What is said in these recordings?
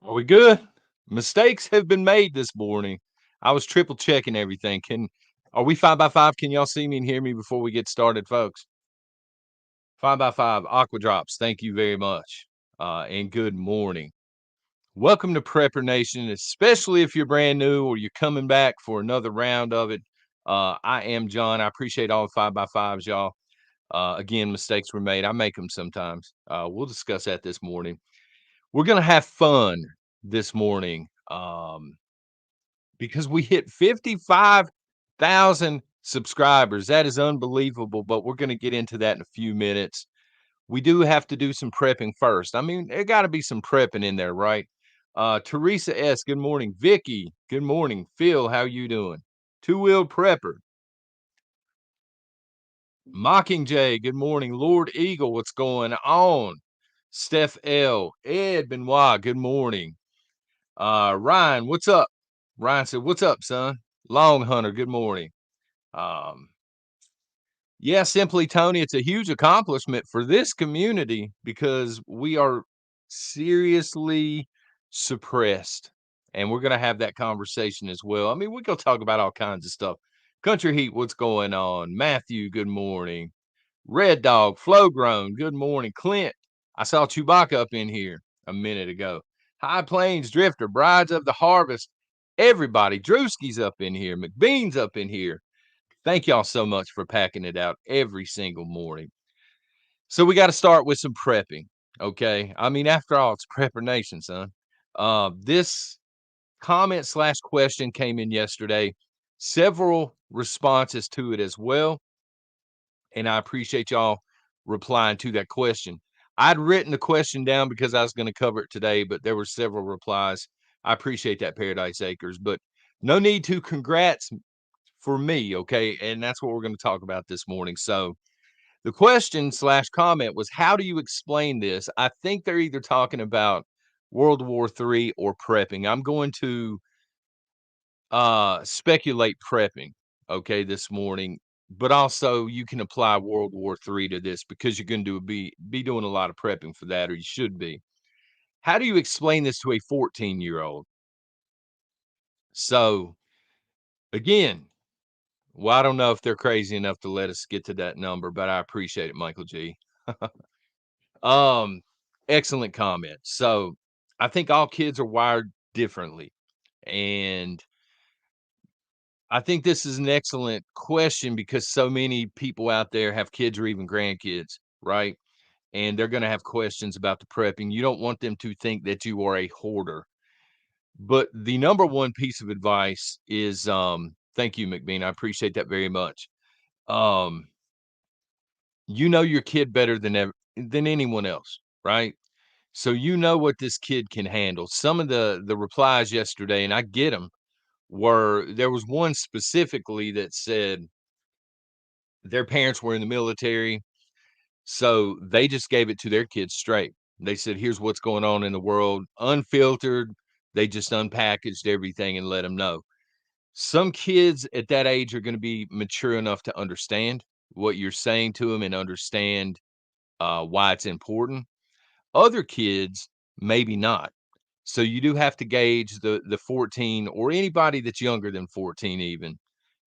Are we good? Mistakes have been made this morning. I was triple checking everything. Are we 5x5? Can y'all see me and hear me before we get started, folks? 5x5 Aqua Drops. Thank you very much. And good morning. Welcome to Prepper Nation, especially if you're brand new or you're coming back for another round of it. I am John. I appreciate all the 5x5s, y'all. Again, mistakes were made. I make them sometimes. We'll discuss that this morning. We're going to have fun this morning. Because we hit 55,000 subscribers. That is unbelievable, but we're going to get into that in a few minutes. We do have to do some prepping first. I mean, there got to be some prepping in there, right? Teresa S, good morning. Vicky, good morning. Phil, how you doing? Two-wheeled prepper. Mockingjay, good morning. Lord Eagle, what's going on? Steph L, Ed Benoit, good morning. Ryan, what's up? Ryan said, "What's up, son?" Long Hunter, good morning. Um, yeah, simply Tony, it's a huge accomplishment for this community because we are seriously suppressed. And we're going to have that conversation as well. I mean, we go talk about all kinds of stuff. Country Heat, what's going on? Matthew, good morning. Red Dog, Flow Grown, good morning. Clint, I saw Chewbacca up in here a minute ago. High Plains Drifter, Brides of the Harvest, everybody. Drewski's up in here. McBean's up in here. Thank y'all so much for packing it out every single morning. So we got to start with some prepping. Okay. I mean, after all, it's Prepper Nation, son. This comment slash question came in yesterday. Several responses to it as well. And I appreciate y'all replying to that question. I'd written the question down because I was going to cover it today, but there were several replies. I appreciate that, Paradise Acres, but no need to. Congrats for me, okay? And that's what we're going to talk about this morning. So the question slash comment was, how do you explain this? I think they're either talking about World War III or prepping. I'm going to speculate prepping, okay, this morning, but also you can apply World War III to this because you're going to be doing a lot of prepping for that, or you should be. How do you explain this to a 14-year-old? So again, well, I don't know if they're crazy enough to let us get to that number, but I appreciate it, Michael G. Um, Excellent comment. So I think all kids are wired differently. And I think this is an excellent question because so many people out there have kids or even grandkids, right? And they're going to have questions about the prepping. You don't want them to think that you are a hoarder. But the number one piece of advice is thank you, McBean. I appreciate that very much. Um, you know your kid better than anyone else, right? So you know what this kid can handle. Some of the replies yesterday, and I get them, were there was one specifically that said their parents were in the military, so they just gave it to their kids straight. They said, "Here's what's going on in the world, unfiltered." They just unpackaged everything and let them know. Some kids at that age are going to be mature enough to understand what you're saying to them and understand why it's important. Other kids, maybe not. So you do have to gauge the 14 or anybody that's younger than 14 even.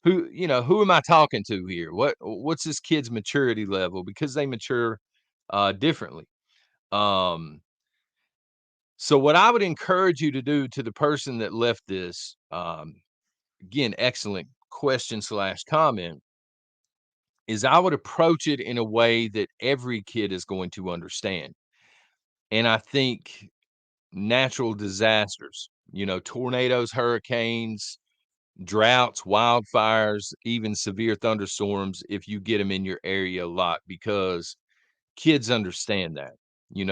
Who am I talking to here? What's this kid's maturity level? Because they mature differently. Um, so what I would encourage you to do to the person that left this, again, excellent question slash comment, is I would approach it in a way that every kid is going to understand. And I think natural disasters, tornadoes, hurricanes, droughts, wildfires, even severe thunderstorms, if you get them in your area a lot, because kids understand that.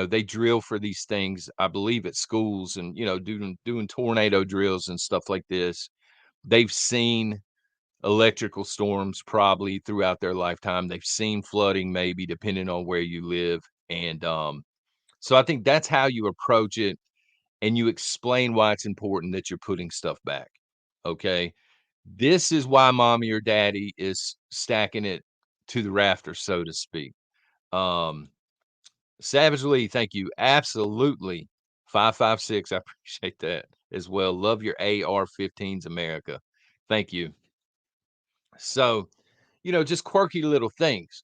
They drill for these things, I believe, at schools and, doing tornado drills and stuff like this. They've seen electrical storms probably throughout their lifetime. They've seen flooding, maybe, depending on where you live. And so I think that's how you approach it, and you explain why it's important that you're putting stuff back. Okay. This is why mommy or daddy is stacking it to the rafter, so to speak. Um, Savage Lee, thank you. Absolutely 556, I appreciate that as well. Love your AR-15s, America. Thank you. So, just quirky little things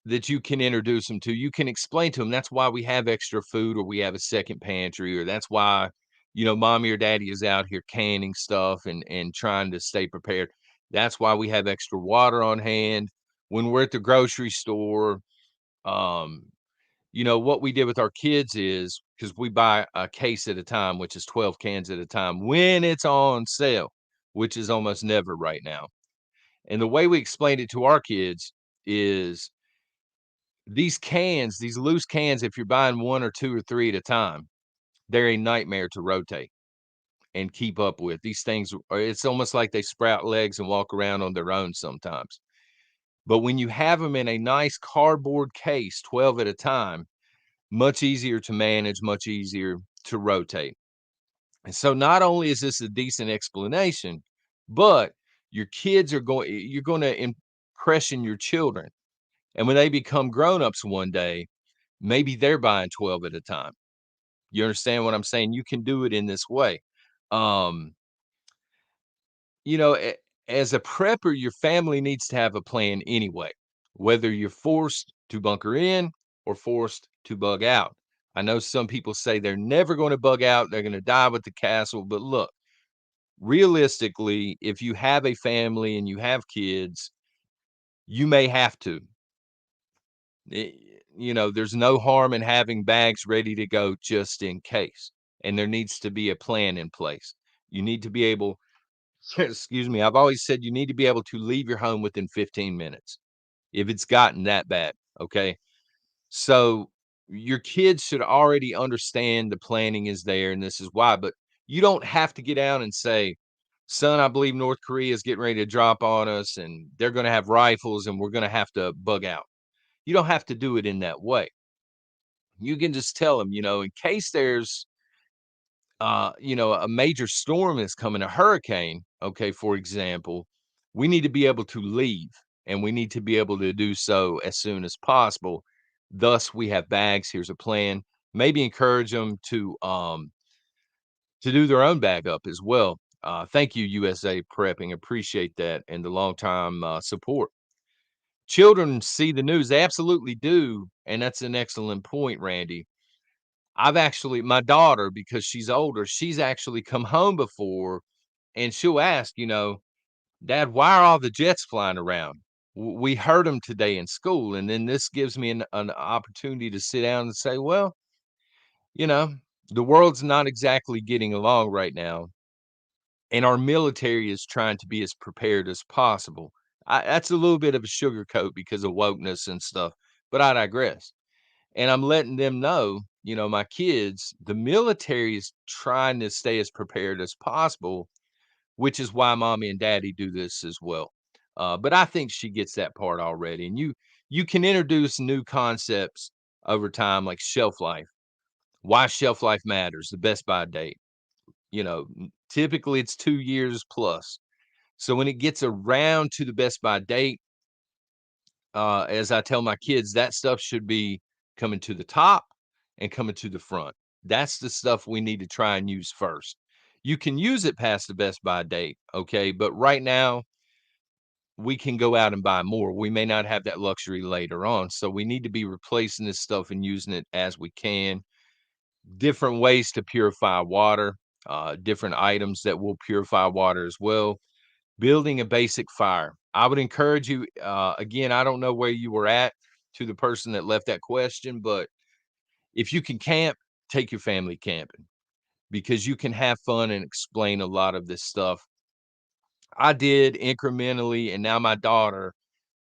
that you can introduce them to. You can explain to them that's why we have extra food or we have a second pantry, or that's why, mommy or daddy is out here canning stuff and trying to stay prepared. That's why we have extra water on hand when we're at the grocery store. Um, what we did with our kids is because we buy a case at a time, which is 12 cans at a time when it's on sale, which is almost never right now. And the way we explained it to our kids is these cans, these loose cans, if you're buying 1 or 2 or 3 at a time, they're a nightmare to rotate and keep up with. These things are it's almost like they sprout legs and walk around on their own sometimes. But when you have them in a nice cardboard case, 12 at a time, much easier to manage, much easier to rotate. And so not only is this a decent explanation, but you're gonna impression your children. And when they become grown-ups one day, maybe they're buying 12 at a time. You understand what I'm saying? You can do it in this way. Um, as a prepper, your family needs to have a plan anyway, whether you're forced to bunker in or forced to bug out. I know some people say they're never going to bug out, they're going to die with the castle. But look, realistically, if you have a family and you have kids, you may have to. Eh, there's no harm in having bags ready to go just in case. And there needs to be a plan in place. You need to be able, excuse me, I've always said you need to be able to leave your home within 15 minutes if it's gotten that bad. Okay. So your kids should already understand the planning is there and this is why, but you don't have to get out and say, son, I believe North Korea is getting ready to drop on us and they're going to have rifles and we're going to have to bug out. You don't have to do it in that way. You can just tell them, in case there's, a major storm is coming, a hurricane, okay, for example, we need to be able to leave and we need to be able to do so as soon as possible. Thus, we have bags. Here's a plan. Maybe encourage them to do their own bag up as well. Thank you, USA Prepping. Appreciate that and the long time support. Children see the news. They absolutely do. And that's an excellent point, Randy. My daughter, because she's older, she's actually come home before and she'll ask, Dad, why are all the jets flying around? We heard them today in school. And then this gives me an opportunity to sit down and say, well, you know, the world's not exactly getting along right now. And our military is trying to be as prepared as possible. That's a little bit of a sugarcoat because of wokeness and stuff, but I digress. And I'm letting them know, my kids, the military is trying to stay as prepared as possible, which is why mommy and daddy do this as well. But I think she gets that part already. And you can introduce new concepts over time, like shelf life, why shelf life matters, the best by date. Typically it's 2 years plus. So when it gets around to the best by date, as I tell my kids, that stuff should be coming to the top and coming to the front. That's the stuff we need to try and use first. You can use it past the best by date, okay? But right now, we can go out and buy more. We may not have that luxury later on. So we need to be replacing this stuff and using it as we can. Different ways to purify water, different items that will purify water as well. Building a basic fire. I would encourage you, again, I don't know where you were at to the person that left that question, but if you can camp, take your family camping because you can have fun and explain a lot of this stuff. I did incrementally, and now my daughter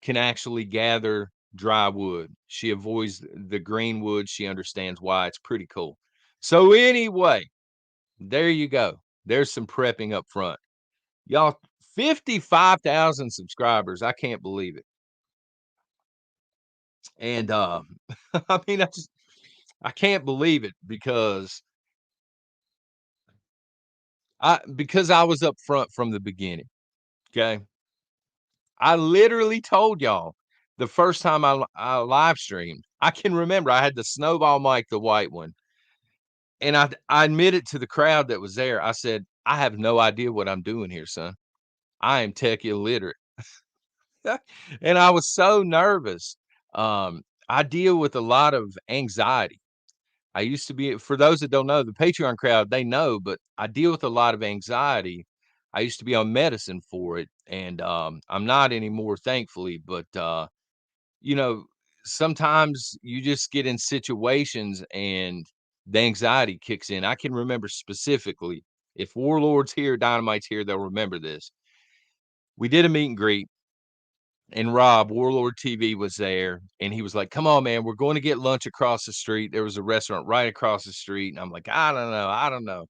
can actually gather dry wood. She avoids the green wood. She understands why. It's pretty cool. So, anyway, there you go. There's some prepping up front. Y'all, 55,000 subscribers. I can't believe it. And I mean, I can't believe it because I was up front from the beginning. Okay. I literally told y'all the first time I live streamed. I can remember I had the snowball mic, the white one. And I admitted to the crowd that was there, I said, "I have no idea what I'm doing here, son. I am tech illiterate." And I was so nervous. I deal with a lot of anxiety. I used to be for those that don't know, the Patreon crowd, they know, but I deal with a lot of anxiety. I used to be on medicine for it, and, I'm not anymore, thankfully, but, you know, sometimes you just get in situations and the anxiety kicks in. I can remember specifically, if Warlord's here, Dynamite's here, they'll remember this. We did a meet and greet, and Rob, Warlord TV, was there, and he was like, "Come on, man, we're going to get lunch across the street." There was a restaurant right across the street, and I'm like, I don't know."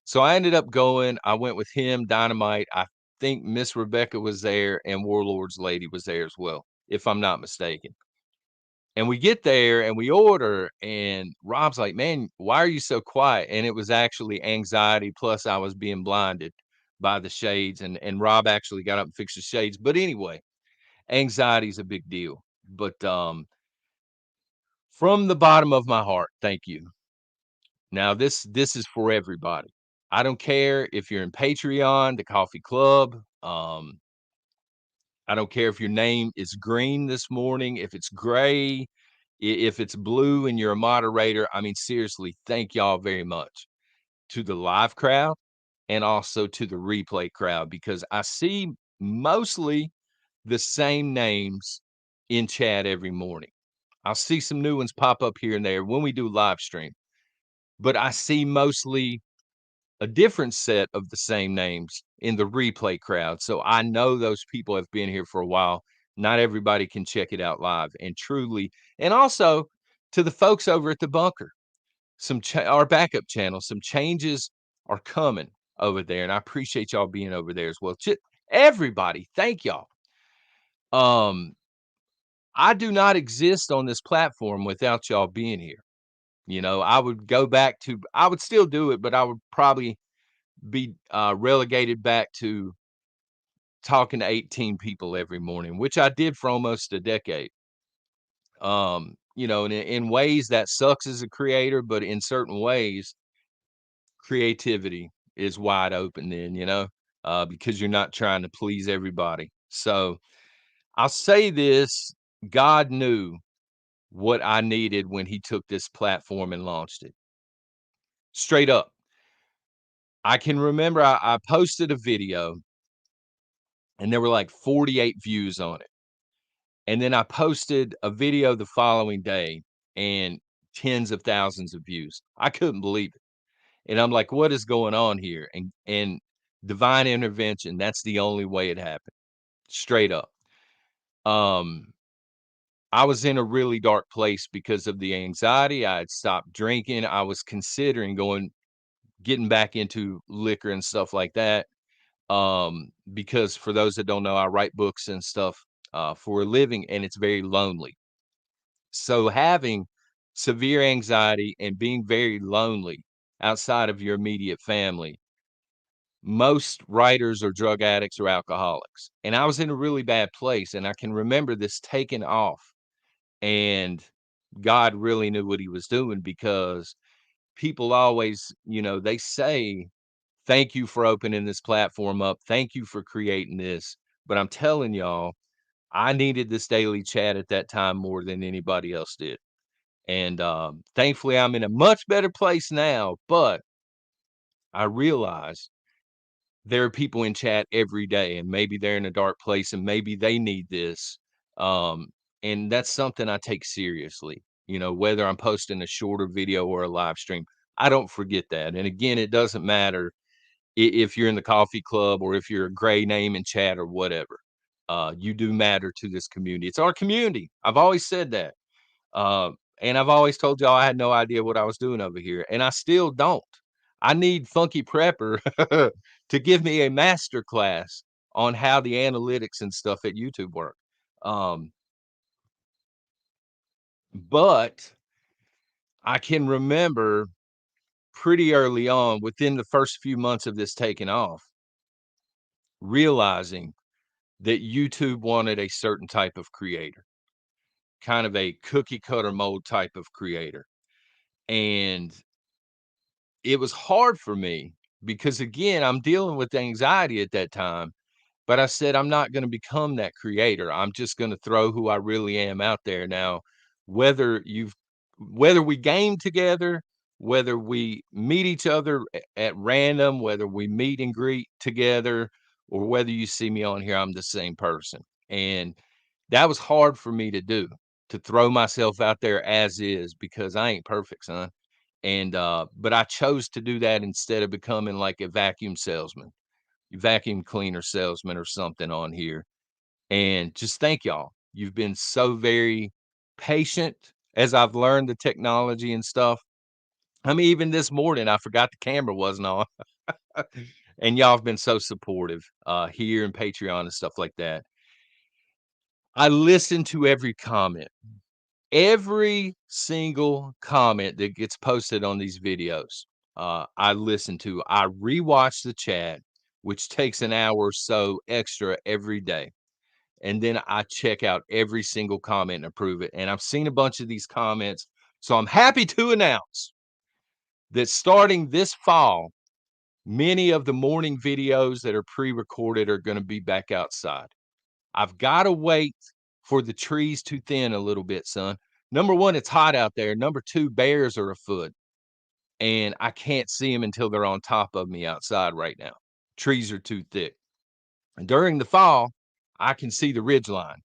So I ended up going. I went with him, Dynamite. I think Miss Rebecca was there, and Warlord's lady was there as well, if I'm not mistaken. And we get there and we order, and Rob's like, "Man, why are you so quiet?" And it was actually anxiety, plus I was being blinded by the shades, and Rob actually got up and fixed the shades. But anyway, anxiety is a big deal. But from the bottom of my heart, thank you. Now this is for everybody. I don't care if you're in Patreon, the coffee club. I don't care if your name is green this morning, if it's gray, if it's blue and you're a moderator. I mean, seriously, thank y'all very much to the live crowd and also to the replay crowd, because I see mostly the same names in chat every morning. I'll see some new ones pop up here and there when we do live stream, but I see mostly a different set of the same names in the replay crowd. So I know those people have been here for a while. Not everybody can check it out live, and truly, and also to the folks over at the bunker, our backup channel, some changes are coming over there, and I appreciate y'all being over there as well. Everybody, thank y'all. Um, I do not exist on this platform without y'all being here. I would go back to, I would still do it, but I would probably be relegated back to talking to 18 people every morning, which I did for almost a decade. And in ways that sucks as a creator, but in certain ways, creativity is wide open then, because you're not trying to please everybody. So I'll say this: God knew what I needed when he took this platform and launched it. Straight up. I can remember I posted a video and there were like 48 views on it. And then I posted a video the following day and tens of thousands of views. I couldn't believe it. And I'm like, what is going on here? And divine intervention, that's the only way it happened. Straight up. Um, I was in a really dark place because of the anxiety. I had stopped drinking. I was considering getting back into liquor and stuff like that. Because for those that don't know, I write books and stuff for a living, and it's very lonely. So having severe anxiety and being very lonely outside of your immediate family, most writers are drug addicts or alcoholics. And I was in a really bad place, and I can remember this taking off, and God really knew what he was doing, because people always, they say, "Thank you for opening this platform up. Thank you for creating this." But I'm telling y'all, I needed this daily chat at that time more than anybody else did. And thankfully, I'm in a much better place now. But I realize there are people in chat every day, and maybe they're in a dark place and maybe they need this. Um, and that's something I take seriously, whether I'm posting a shorter video or a live stream. I don't forget that. And again, it doesn't matter if you're in the coffee club or if you're a gray name in chat or whatever. You do matter to this community. It's our community. I've always said that. And I've always told y'all I had no idea what I was doing over here, and I still don't. I need Funky Prepper to give me a master class on how the analytics and stuff at YouTube work. Um, but I can remember pretty early on, within the first few months of this taking off, realizing that YouTube wanted a certain type of creator, kind of a cookie cutter mold type of creator. And it was hard for me because, again, I'm dealing with anxiety at that time. But I said, "I'm not gonna become that creator. I'm just gonna throw who I really am out there." Now, whether you've whether we game together, whether we meet each other at random, whether we meet and greet together, or whether you see me on here, I'm the same person. And that was hard for me to throw myself out there as is because I ain't perfect, son. And, but I chose to do that instead of becoming like a vacuum salesman, vacuum cleaner salesman or something on here. And just thank y'all. You've been so very patient as I've learned the technology and stuff. I mean, even this morning, I forgot the camera wasn't on, and y'all have been so supportive here and Patreon and stuff like that. I listen to every comment, every single comment that gets posted on these videos. I listen to. I rewatch the chat, which takes an hour or so extra every day. And then I check out every single comment and approve it. And I've seen a bunch of these comments. So I'm happy to announce that starting this fall, many of the morning videos that are pre-recorded are going to be back outside. I've got to wait for the trees to thin a little bit, son. Number one, it's hot out there. Number two, bears are afoot, and I can't see them until they're on top of me outside right now. Trees are too thick. And during the fall, I can see the ridge line.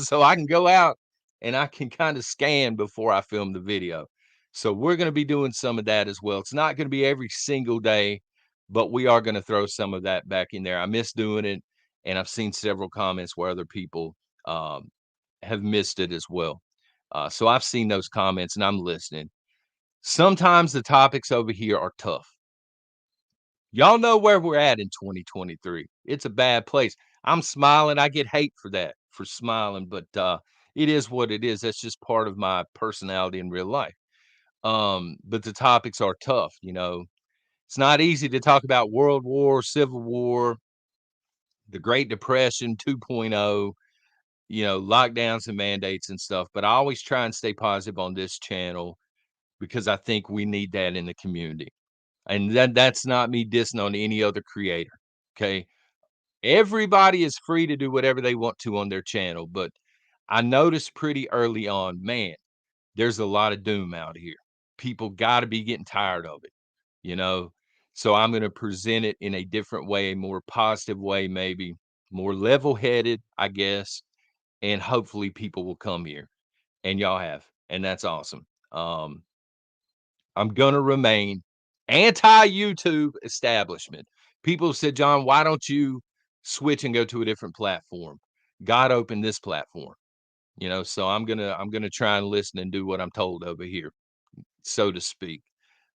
So I can go out and I can kind of scan before I film the video. So we're going to be doing some of that as well. It's not going to be every single day, but we are going to throw some of that back in there. I miss doing it, and I've seen several comments where other people um, have missed it as well. So I've seen those comments and I'm listening. Sometimes the topics over here are tough. Y'all know where we're at in 2023. It's a bad place. I'm smiling. I get hate for that, for smiling, but it is what it is. That's just part of my personality in real life. But the topics are tough, you know. It's not easy to talk about World War, Civil War, the Great Depression 2.0, you know, lockdowns and mandates and stuff. But I always try and stay positive on this channel because I think we need that in the community. And that's not me dissing on any other creator. Okay. Everybody is free to do whatever they want to on their channel, but I noticed pretty early on, man, there's a lot of doom out here. People got to be getting tired of it, you know? So I'm going to present it in a different way, a more positive way, maybe more level headed, I guess. And hopefully people will come here, and y'all have. And that's awesome. I'm going to remain anti YouTube establishment. People said, John, why don't you switch and go to a different platform? God opened this platform, you know, so I'm gonna try and listen and do what I'm told over here, so to speak.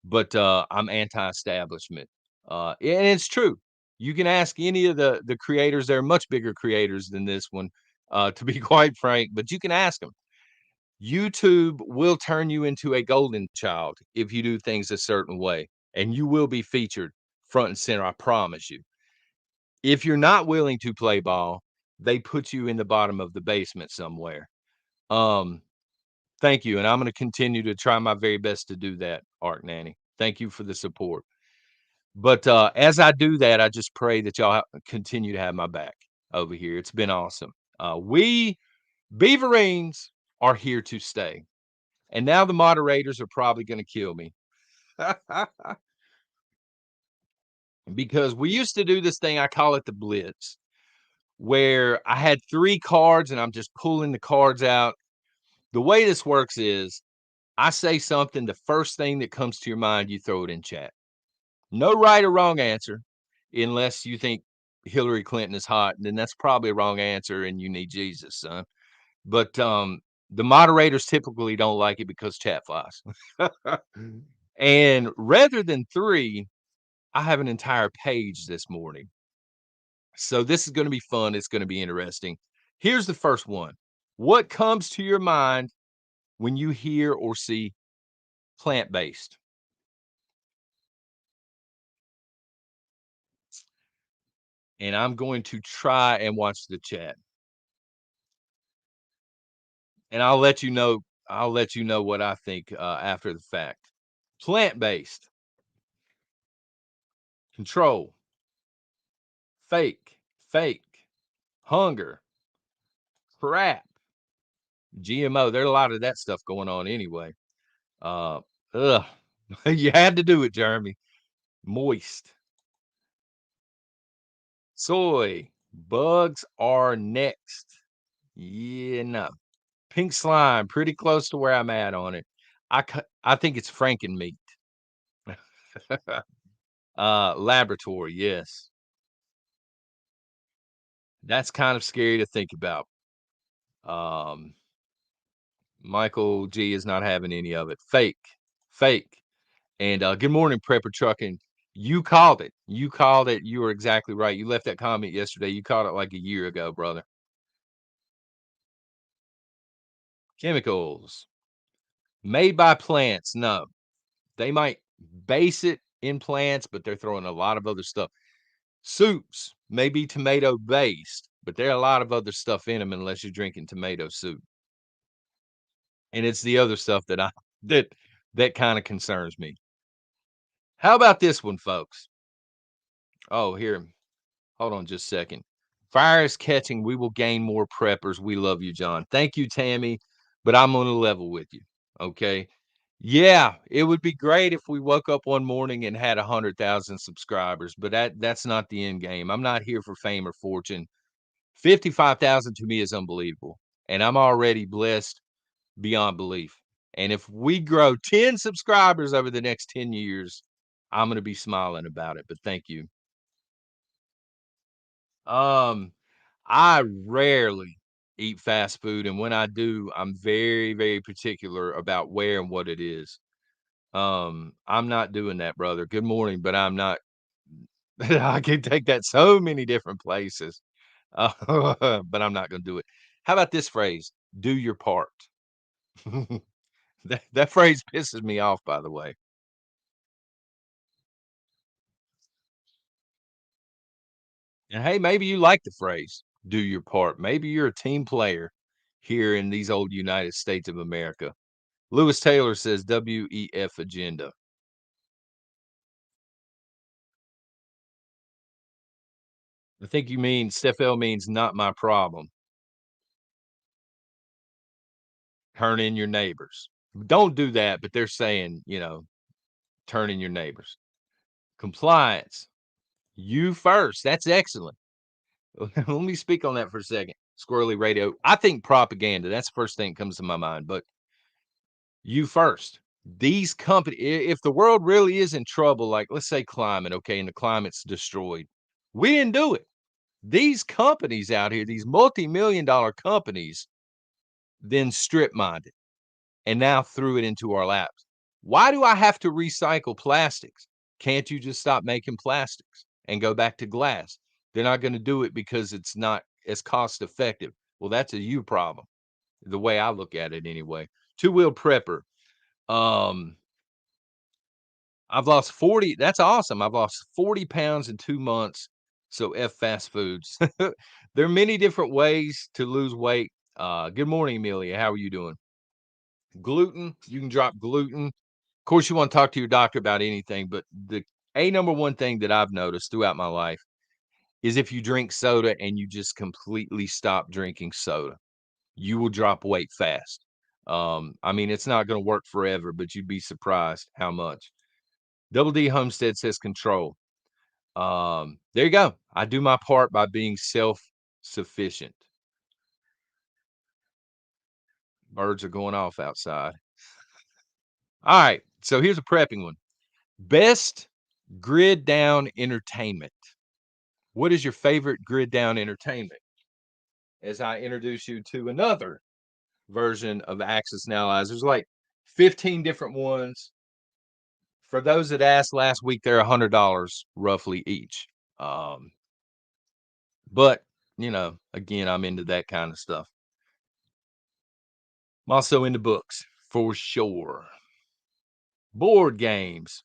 But I'm anti-establishment. And it's true. You can ask any of the creators, they're much bigger creators than this one, to be quite frank, but you can ask them. YouTube will turn you into a golden child if you do things a certain way, and you will be featured front and center, I promise you. If you're not willing to play ball, they put you in the bottom of the basement somewhere. Um, Thank you, and I'm gonna continue to try my very best to do that, Ark Nanny. Thank you for the support. But, as I do that, I just pray that y'all continue to have my back over here. It's been awesome. We Beaverines are here to stay. And now the moderators are probably gonna kill me. Because we used to do this thing, I call it the blitz, where I had 3 cards and I'm just pulling the cards out. The way this works is I say something, the first thing that comes to your mind, you throw it in chat. No right or wrong answer, unless you think Hillary Clinton is hot, then that's probably a wrong answer and you need Jesus, son. But the moderators typically don't like it because chat flies. And rather than 3, I have an entire page this morning. So this is going to be fun. It's going to be interesting. Here's the first one. What comes to your mind when you hear or see plant-based? And I'm going to try and watch the chat. And I'll let you know what I think after the fact. Plant-based. control, fake, fake, hunger, crap, GMO. There's a lot of that stuff going on anyway. Uh, ugh. You had to do it, Jeremy. Moist, soy, bugs are next. Yeah, no. Pink slime, pretty close to where I'm at on it. I think it's Frankenmeat. Laboratory, yes. That's kind of scary to think about. Um, Michael G is not having any of it. Fake, fake. And good morning, Prepper Trucking. You called it. You called it. You were exactly right. You left that comment yesterday. You called it like a year ago, brother. Chemicals made by plants. No, they might base it in plants, but they're throwing a lot of other stuff. Soups may be tomato based, but there are a lot of other stuff in them unless you're drinking tomato soup. And it's the other stuff that I that that kind of concerns me. How about this one, folks? Oh, here. Hold on just a second. Fire is catching. We will gain more preppers. We love you, John. Thank you, Tammy. But I'm on a level with you. Okay. Yeah, it would be great if we woke up one morning and had 100,000 subscribers, but that's not the end game. I'm not here for fame or fortune. 55,000 to me is unbelievable, and I'm already blessed beyond belief. And if we grow 10 subscribers over the next 10 years, I'm gonna be smiling about it. But thank you. Um, I rarely eat fast food, and when I do, I'm very, very particular about where and what it is. I'm not doing that, brother. Good morning, but I'm not. I can take that so many different places, but I'm not gonna do it. How about this phrase? Do your part. That phrase pisses me off, by the way. And hey, maybe you like the phrase, do your part. Maybe you're a team player here in these old United States of America. Lewis Taylor says WEF agenda. I think you mean Steph L means not my problem. Turn in your neighbors. Don't do that, but they're saying, turn in your neighbors. Compliance. You first. That's excellent. Let me speak on that for a second. Squirrely radio. I think propaganda. That's the first thing that comes to my mind. But you first. These companies, if the world really is in trouble, like let's say climate, okay, and the climate's destroyed, we didn't do it. These companies out here, these multi-million dollar companies, then strip mined it and now threw it into our laps. Why do I have to recycle plastics? Can't you just stop making plastics and go back to glass? They're not going to do it because it's not as cost effective. Well, that's a you problem, the way I look at it anyway. Two-wheel prepper. Um, I've lost 40. That's awesome. I've lost 40 pounds in 2 months. So F fast foods. There are many different ways to lose weight. Good morning, Amelia. How are you doing? Gluten, you can drop gluten. Of course, you want to talk to your doctor about anything, but the number one thing that I've noticed throughout my life is if you drink soda and you just completely stop drinking soda, you will drop weight fast. I mean, it's not going to work forever, but you'd be surprised how much. Double D Homestead says control. There you go. I do my part by being self-sufficient. Birds are going off outside. All right. So here's a prepping one. Best grid down entertainment. What is your favorite grid down entertainment? As I introduce you to another version of Axis and Allies, there's like 15 different ones. For those that asked last week, they're $100 roughly each. Um, but again, I'm into that kind of stuff. I'm also into books for sure. Board games,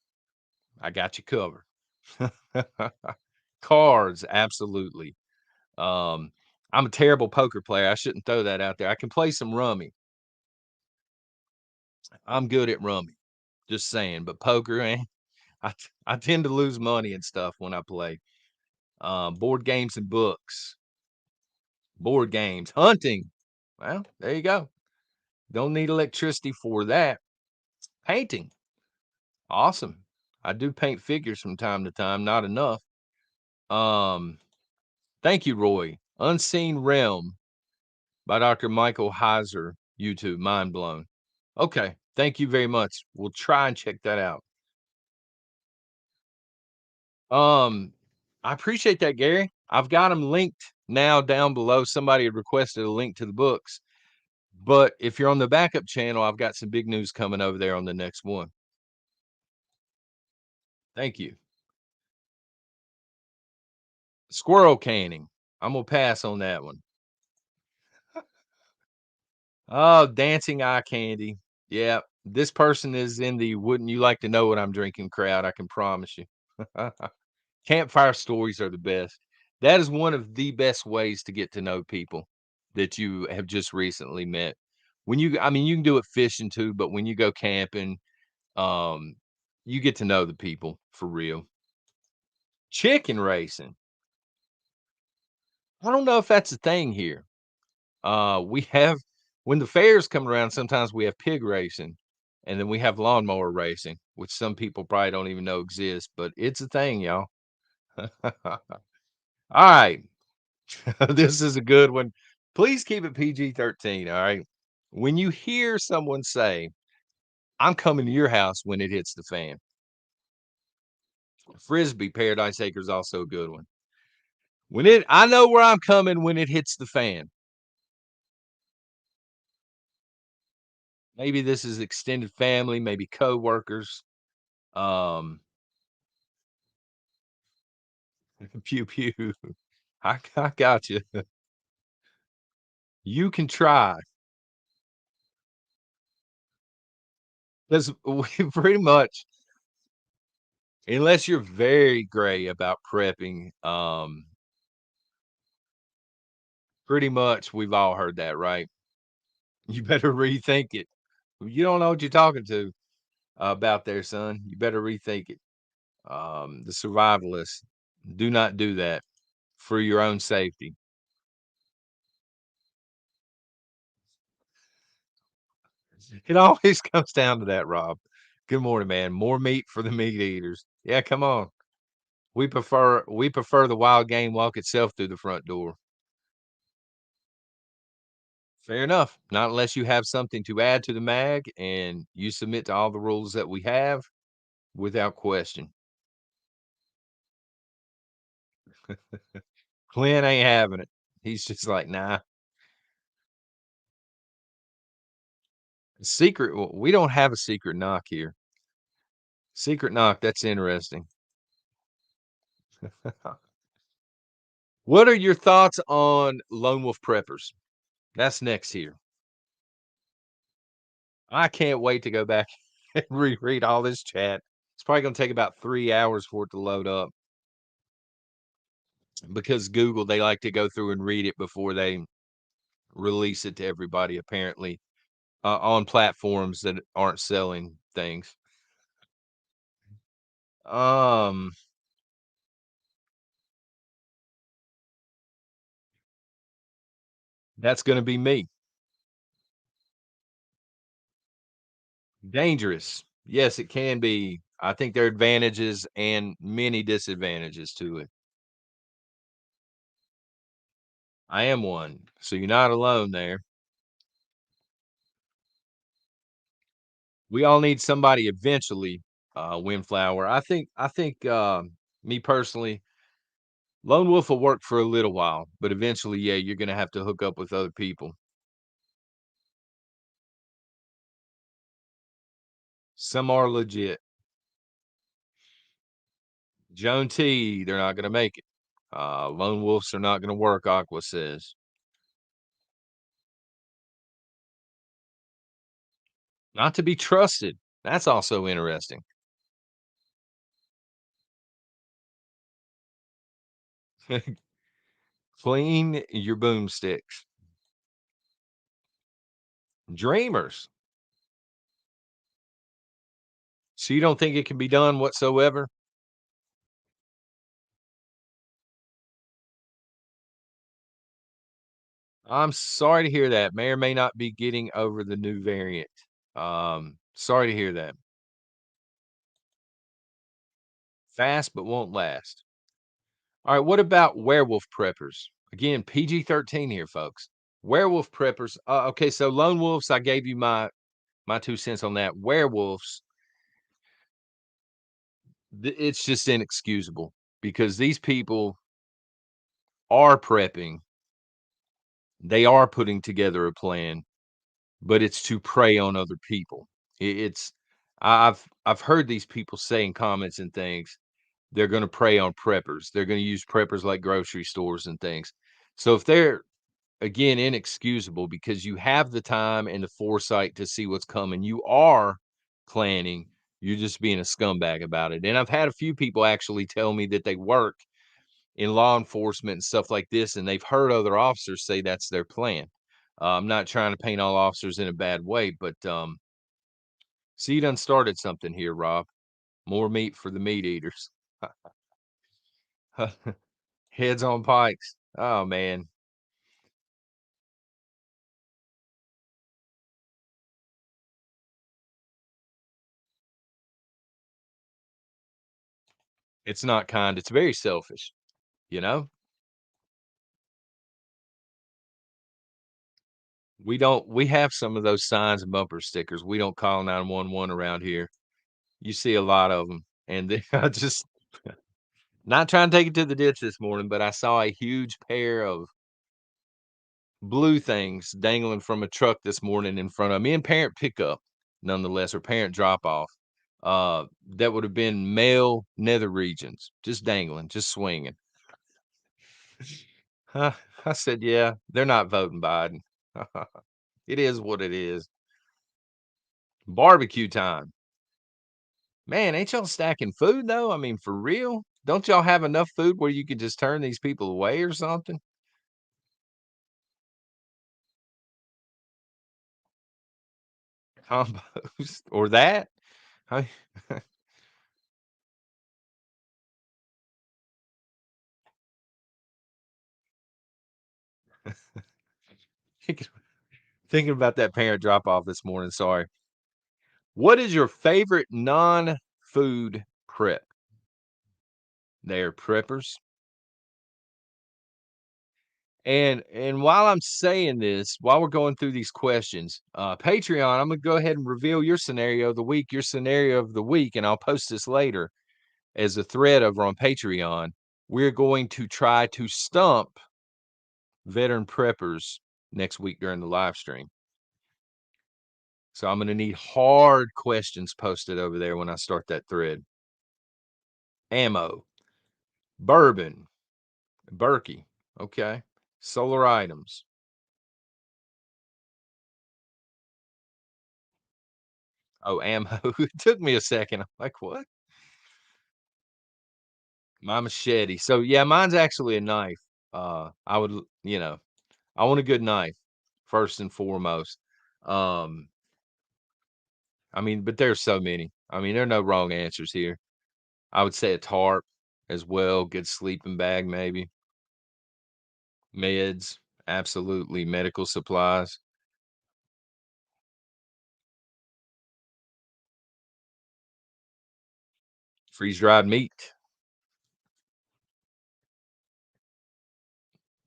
I got you covered. Cards, absolutely. Um, I'm a terrible poker player. I shouldn't throw that out there. I can play some rummy. I'm good at rummy. Just saying, but poker, I tend to lose money and stuff when I play. Board games and books, board games, hunting. Well, there you go. Don't need electricity for that. Painting. Awesome. I do paint figures from time to time, not enough. Um, Thank you, Roy. Unseen Realm by Dr. Michael Heiser, YouTube, mind blown. Okay, thank you very much. We'll try and check that out. Um, I appreciate that, Gary. I've got them linked now down below. Somebody had requested a link to the books, but if you're on the backup channel, I've got some big news coming over there on the next one. Thank you. Squirrel canning. I'm gonna pass on that one. Oh, dancing eye candy. Yeah, this person is in the "wouldn't you like to know what I'm drinking" crowd, I can promise you. Campfire stories are the best. That is one of the best ways to get to know people that you have just recently met. When you I mean, you can do it fishing too, but when you go camping, um, you get to know the people for real. Chicken racing. I don't know if that's a thing here. We have when the fairs come around, sometimes we have pig racing, and then we have lawnmower racing, which some people probably don't even know exists, but it's a thing, y'all. All right. This is a good one. Please keep it PG-13, all right? When you hear someone say, "I'm coming to your house when it hits the fan." Frisbee, Paradise Acres, also a good one. I know where I'm coming when it hits the fan. Maybe this is extended family, maybe coworkers. Um, pew pew. I got you. You can try. 'Cause we pretty much, unless you're very gray about prepping, pretty much we've all heard that, right? You better rethink it. You don't know what you're talking to about there, son. You better rethink it. The survivalists, do not do that for your own safety. It always comes down to that, Rob. Good morning, man. More meat for the meat eaters. Yeah, come on. We prefer the wild game walk itself through the front door. Fair enough. Not unless you have something to add to the mag and you submit to all the rules that we have without question. Clint ain't having it. He's just like, nah. Secret. We don't have a secret knock here. Secret knock. That's interesting. What are your thoughts on lone wolf preppers? That's next here. I can't wait to go back and reread all this chat. It's probably going to take about 3 hours for it to load up because Google, they like to go through and read it before they release it to everybody, apparently, on platforms that aren't selling things. Um, that's going to be me. Dangerous. Yes, it can be. I think there are advantages and many disadvantages to it. I am one, so you're not alone there. We all need somebody eventually, Windflower. I think, me personally, Lone Wolf will work for a little while, but eventually, yeah, you're gonna have to hook up with other people. Some are legit. Joan T, they're not gonna make it. Lone wolves are not gonna work, Aqua says. Not to be trusted. That's also interesting. Clean your boomsticks. Dreamers. So you don't think it can be done whatsoever? I'm sorry to hear that. May or may not be getting over the new variant. Sorry to hear that. Fast but won't last. All right, what about werewolf preppers? Again, PG-13 here, folks. Werewolf preppers. Okay, so lone wolves, I gave you my 2 cents on that. Werewolves, it's just inexcusable because these people are prepping. They are putting together a plan, but it's to prey on other people. It's I've heard these people say in comments and things, they're gonna prey on preppers. They're gonna use preppers like grocery stores and things. So if they're, again, inexcusable because you have the time and the foresight to see what's coming, you are planning, you're just being a scumbag about it. And I've had a few people actually tell me that they work in law enforcement and stuff like this, and they've heard other officers say that's their plan. I'm not trying to paint all officers in a bad way, but see, you done started something here, Rob. More meat for the meat eaters. Heads on pikes. Oh man, it's not kind. It's very selfish. You know, we have some of those signs and bumper stickers. We don't call 911 around here. You see a lot of them, and they, I just not trying to take it to the ditch this morning, but I saw a huge pair of blue things dangling from a truck this morning in front of me, and parent pickup, nonetheless, or parent drop off. That would have been male nether regions, just dangling, just swinging. Huh, I said, yeah, they're not voting Biden. It is what it is. Barbecue time. Man, ain't y'all stacking food though? I mean, for real? Don't y'all have enough food where you could just turn these people away or something? Compost or that? I thinking thinking about that parent drop off this morning. Sorry. What is your favorite non-food prep? They're preppers. And while I'm saying this, while we're going through these questions, Patreon, I'm gonna go ahead and reveal your scenario of the week, your scenario of the week, and I'll post this later as a thread over on Patreon. We're going to try to stump veteran preppers next week during the live stream. So I'm gonna need hard questions posted over there when I start that thread. Ammo, bourbon, Berkey, okay. Solar items. Oh, ammo. It took me a second. I'm like, "What?" My machete. So, yeah, mine's actually a knife. I would l I want a good knife first and foremost. Um, I mean, but there's so many. I mean, there are no wrong answers here. I would say a tarp as well, good sleeping bag maybe. Meds, absolutely. Medical supplies, freeze-dried meat,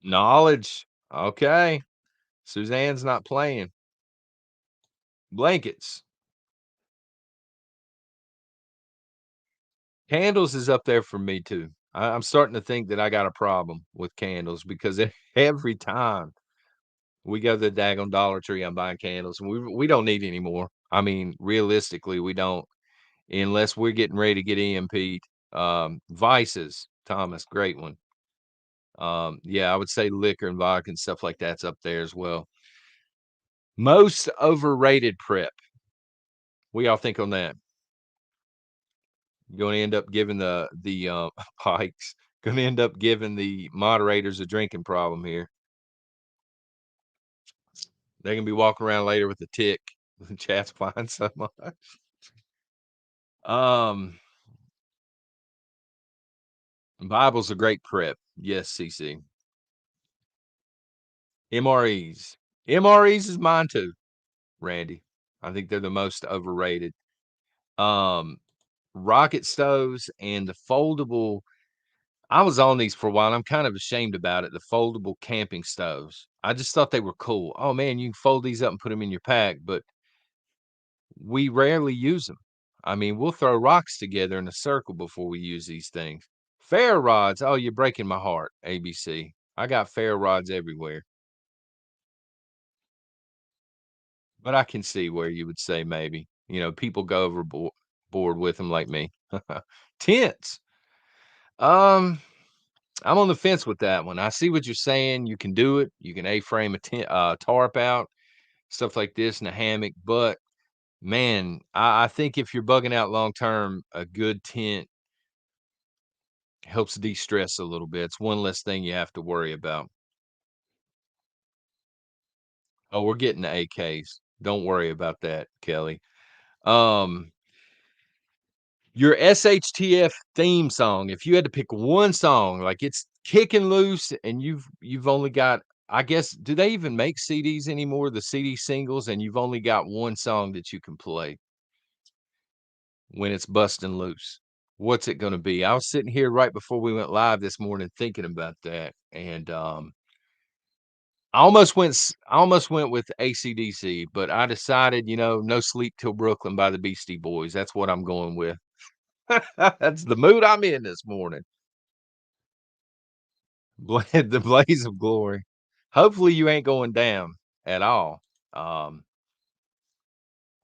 knowledge. Okay. Suzanne's not playing. Blankets. Candles is up there for me too. I'm starting to think that I got a problem with candles because every time we go to the daggone Dollar Tree, I'm buying candles, and we don't need any more. I mean, realistically, we don't, unless we're getting ready to get EMP'd. Vices, Thomas, great one. Yeah, I would say liquor and vodka and stuff like that's up there as well. Most overrated prep. We all think on that. Gonna end up giving the pikes, gonna end up giving the moderators a drinking problem here. They're gonna be walking around later with a tick. The chat's flying so much. Um, Bible's a great prep. Yes, CC. MREs. MREs is mine too, Randy. I think they're the most overrated. Um, Rocket stoves and the foldable. I was on these for a while. I'm kind of ashamed about it. The foldable camping stoves. I just thought they were cool. Oh man, you can fold these up and put them in your pack, but we rarely use them. I mean, we'll throw rocks together in a circle before we use these things. Ferro rods. Oh, you're breaking my heart, ABC. I got ferro rods everywhere, but I can see where you would say maybe. People go overboard with them like me. Tents. Um, I'm on the fence with that one. I see what you're saying. You can do it. You can A-frame a tarp out, stuff like this in a hammock. But man, I think if you're bugging out long term, a good tent helps de-stress a little bit. It's one less thing you have to worry about. Oh, we're getting the AKs. Don't worry about that, Kelly. Um, your SHTF theme song, if you had to pick one song, like it's kicking loose and you've only got, I guess, do they even make CDs anymore, the CD singles, and you've only got one song that you can play when it's busting loose? What's it gonna be? I was sitting here right before we went live this morning thinking about that, and, I almost went with AC/DC, but I decided, "No Sleep Till Brooklyn" by the Beastie Boys. That's what I'm going with. That's the mood I'm in this morning. The blaze of glory. Hopefully, you ain't going down at all. Um,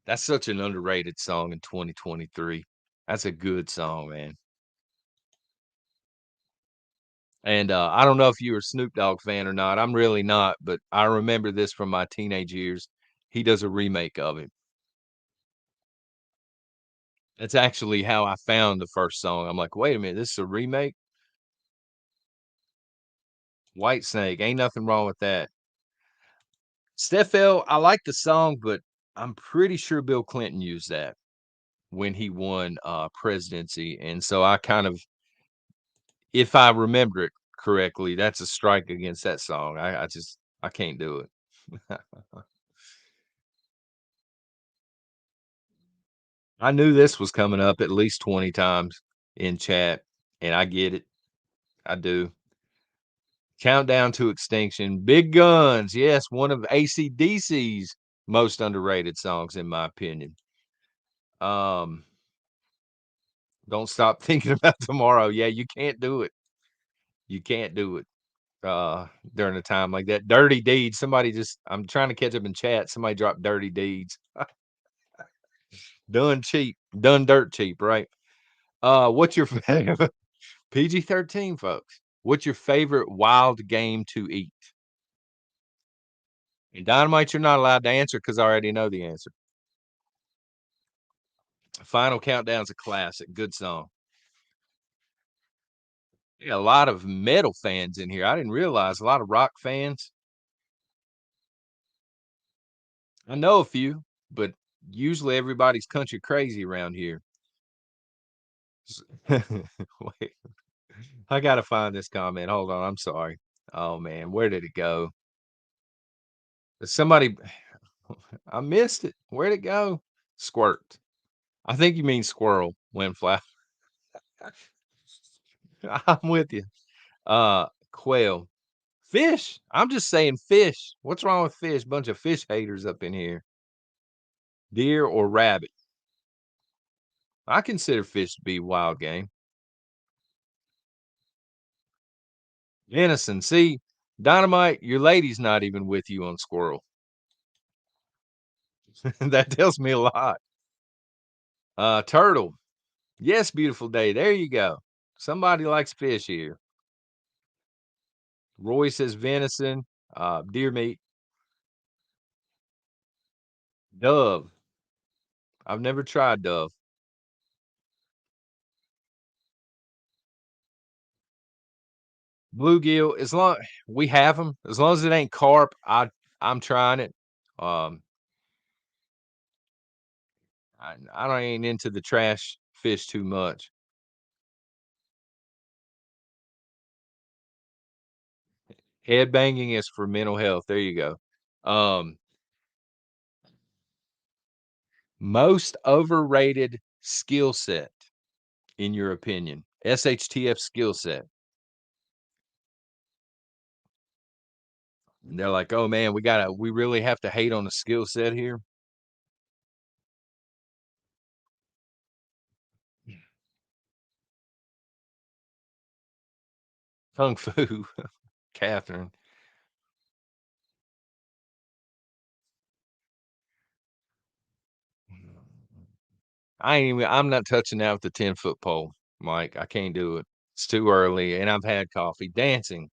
that's such an underrated song in 2023. That's a good song, man. And, I don't know if you're a Snoop Dogg fan or not. I'm really not, but I remember this from my teenage years. He does a remake of it. That's actually how I found the first song. I'm like, "Wait a minute, this is a remake? White Snake, ain't nothing wrong with that." Steph L, I like the song, but I'm pretty sure Bill Clinton used that when he won, presidency, and so I kind of, if I remember it correctly, that's a strike against that song. I can't do it. I knew this was coming up at least 20 times in chat, and I get it. I do. Countdown to Extinction, Big Guns, yes, one of AC/DC's most underrated songs in my opinion. Um, Don't Stop Thinking About Tomorrow. Yeah, you can't do it. You can't do it, during a time like that. Dirty Deeds, I'm trying to catch up in chat, somebody dropped Dirty Deeds. Done cheap, done dirt cheap, right? What's your favorite PG-13, folks. What's your favorite wild game to eat? And Dynamite, you're not allowed to answer because I already know the answer. Final Countdown's a classic, good song. Yeah, a lot of metal fans in here. I didn't realize a lot of rock fans. I know a few, but usually everybody's country crazy around here. Wait, I gotta find this comment. Hold on, I'm sorry. Oh man, where did it go? Somebody, I missed it. Where'd it go? Squirt. I think you mean squirrel, windflower. I'm with you. Quail. Fish. I'm just saying fish. What's wrong with fish? Bunch of fish haters up in here. Deer or rabbit? I consider fish to be wild game. Venison. See, Dynamite, your lady's not even with you on squirrel. That tells me a lot. Turtle. Yes, beautiful day. There you go. Somebody likes fish here. Roy says venison, deer meat, dove. I've never tried dove. Bluegill, as long we have them, as long as it ain't carp, I'm trying it. Um, I ain't into the trash fish too much. Head banging is for mental health. There you go. Um, Most overrated skill set, in your opinion? SHTF skill set. And they're like, "Oh, man, we really have to hate on the skill set here?" Kung fu, Catherine. I'm not touching that with the 10-foot pole, Mike. I can't do it. It's too early, and I've had coffee. Dancing.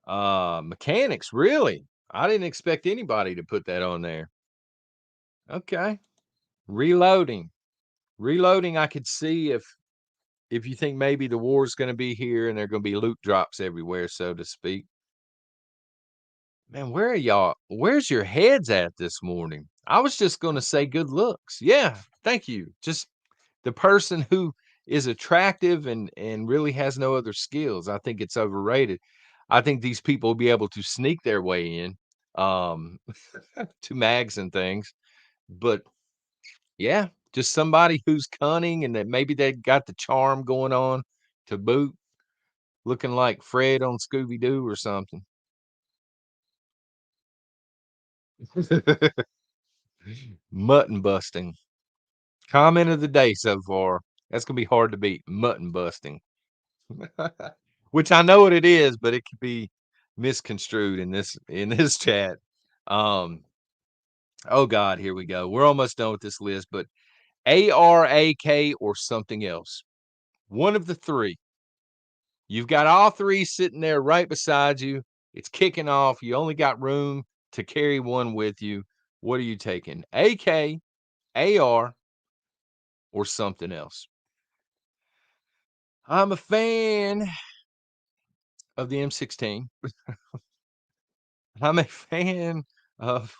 Mechanics, really? I didn't expect anybody to put that on there. Okay. Reloading. Reloading, I could see if you think maybe the war's gonna be here and there are gonna be loot drops everywhere, so to speak. Man, where's your heads at this morning? I was just gonna say good looks. Yeah, thank you. Just the person who is attractive and really has no other skills. I think it's overrated. I think these people will be able to sneak their way in, um, to mags and things, but yeah, just somebody who's cunning and that maybe they got the charm going on to boot, looking like Fred on Scooby Doo or something. Mutton busting. Comment of the day so far. That's gonna be hard to beat. Mutton busting. Which I know what it is, but it could be misconstrued in this chat. Um, oh God, here we go. We're almost done with this list, but ARAK or something else. One of the three. You've got all three sitting there right beside you. It's kicking off. You only got room to carry one with you. What are you taking? AK, AR, or something else? I'm a fan of the M16. I'm a fan of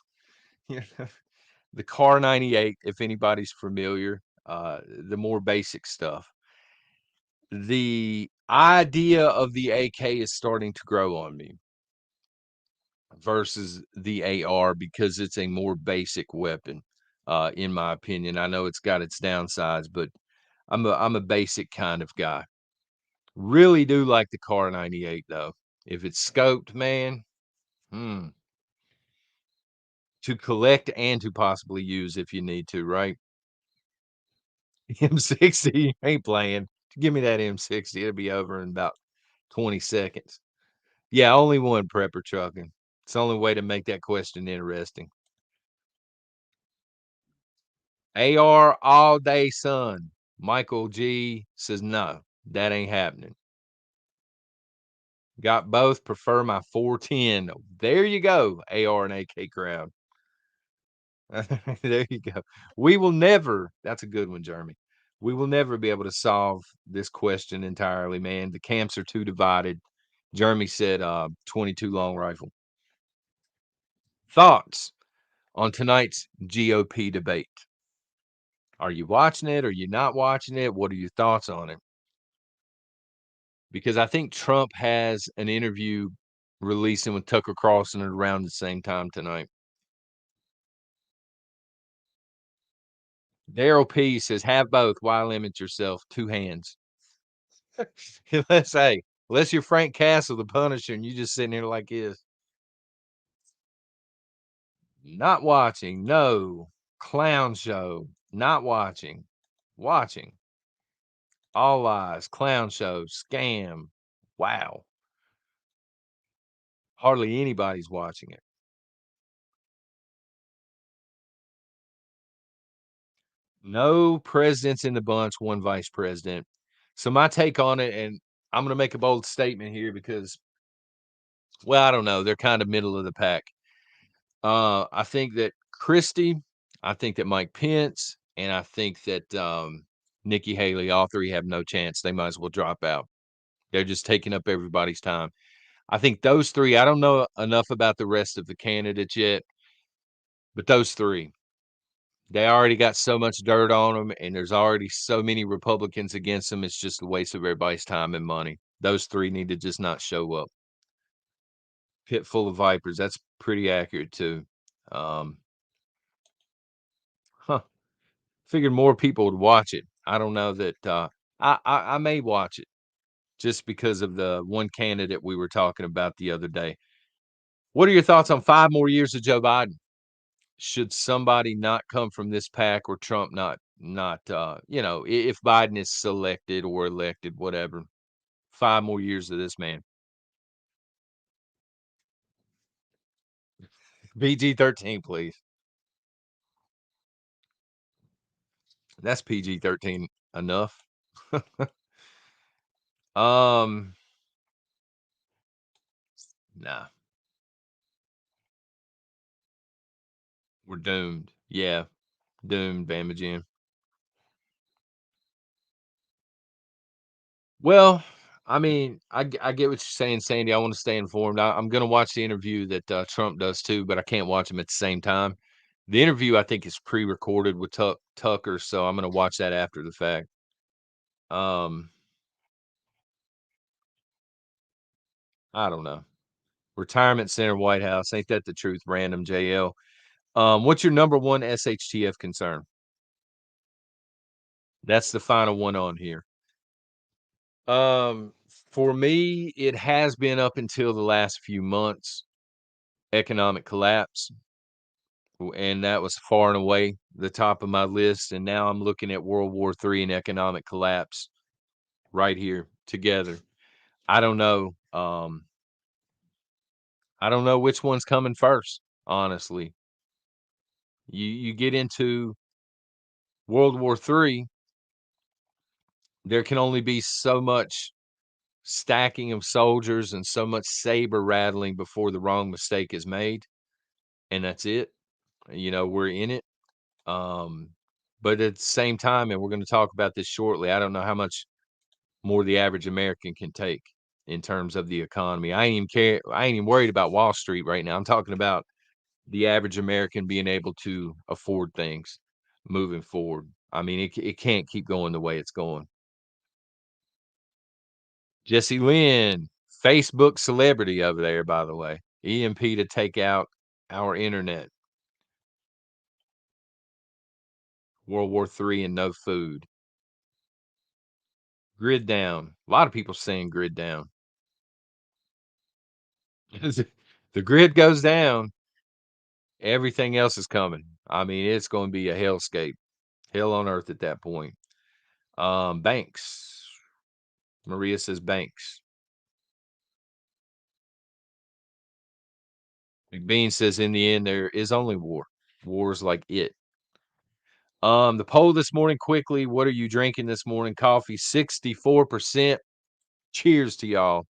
you know, the Car 98, if anybody's familiar, the more basic stuff. The idea of the AK is starting to grow on me versus the AR because it's a more basic weapon, in my opinion. I know it's got its downsides, but I'm a basic kind of guy. Really do like the Car 98 though. If it's scoped, man, hmm, to collect and to possibly use if you need to, right? M60 ain't playing. Give me that M60. It'll be over in about 20 seconds. Yeah, only one prepper trucking. It's the only way to make that question interesting. AR all day son. Michael G says no, that ain't happening. Got both, prefer my 410. There you go, AR and AK crowd. There you go. We will never that's a good one, Jeremy. We will never be able to solve this question entirely, man. The camps are too divided. Jeremy said 22 long rifle. Thoughts on tonight's GOP debate? Are you watching it? Are you not watching it? What are your thoughts on it? Because I think Trump has an interview releasing with Tucker Carlson at around the same time tonight. Daryl P says, "Have both. Why limit yourself? Two hands." Let's say, unless you're Frank Castle, the Punisher, and you just sitting here like this, not watching. No clown show. Not watching. Watching. All lies. Clown show. Scam. Wow. Hardly anybody's watching it. No presidents in the bunch, one vice president. So my take on it, and I'm going to make a bold statement here because, well, I don't know, they're kind of middle of the pack. I think that Christie, I think that Mike Pence, and I think that Nikki Haley, all three have no chance. They might as well drop out. They're just taking up everybody's time. I think those three. I don't know enough about the rest of the candidates yet, but those three. They already got so much dirt on them, and there's already so many Republicans against them. It's just a waste of everybody's time and money. Those 3 need to just not show up. Pit full of vipers, that's pretty accurate too. Um, huh, figured more people would watch it. I don't know that, I may watch it just because of the one candidate we were talking about the other day. What are your thoughts on 5 more years of Joe Biden? Should somebody not come from this pack or Trump if Biden is selected or elected, whatever, 5 more years of this man. PG-13, please. That's PG-13 enough. Um, nah, we're doomed. Yeah, doomed, Bama Jim. Well, I mean, I get what you're saying, Sandy. I wanna stay informed. I'm gonna watch the interview that, Trump does too, but I can't watch watch 'em at the same time. The interview, I think, is pre-recorded with Tucker, so I'm gonna watch that after the fact. Um, I don't know. Retirement Center, White House, ain't that the truth, random JL. What's your number 1 SHTF concern? That's the final one on here. Um, for me, it has been up until the last few months, economic collapse, and that was far and away the top of my list, and now I'm looking at World War III and economic collapse right here together. I don't know, I don't know which one's coming first, honestly. You get into World War III, there can only be so much stacking of soldiers and so much saber rattling before the wrong mistake is made, and that's it. We're in it. Um, but at the same time, and we're gonna talk about this shortly, I don't know how much more the average American can take in terms of the economy. I ain't even worried about Wall Street right now. I'm talking about the average American being able to afford things moving forward. I mean, it can't keep going the way it's going. Jesse Lynn, Facebook celebrity over there, by the way. EMP to take out our internet. World War III and no food. Grid down. A lot of people saying grid down. The grid goes down, everything else is coming. I mean, it's going to be a hellscape, hell on earth at that point. Banks. Maria says banks. McBean says in the end there is only war. War's like it. The poll this morning quickly. What are you drinking this morning? Coffee, 64%. Cheers to y'all.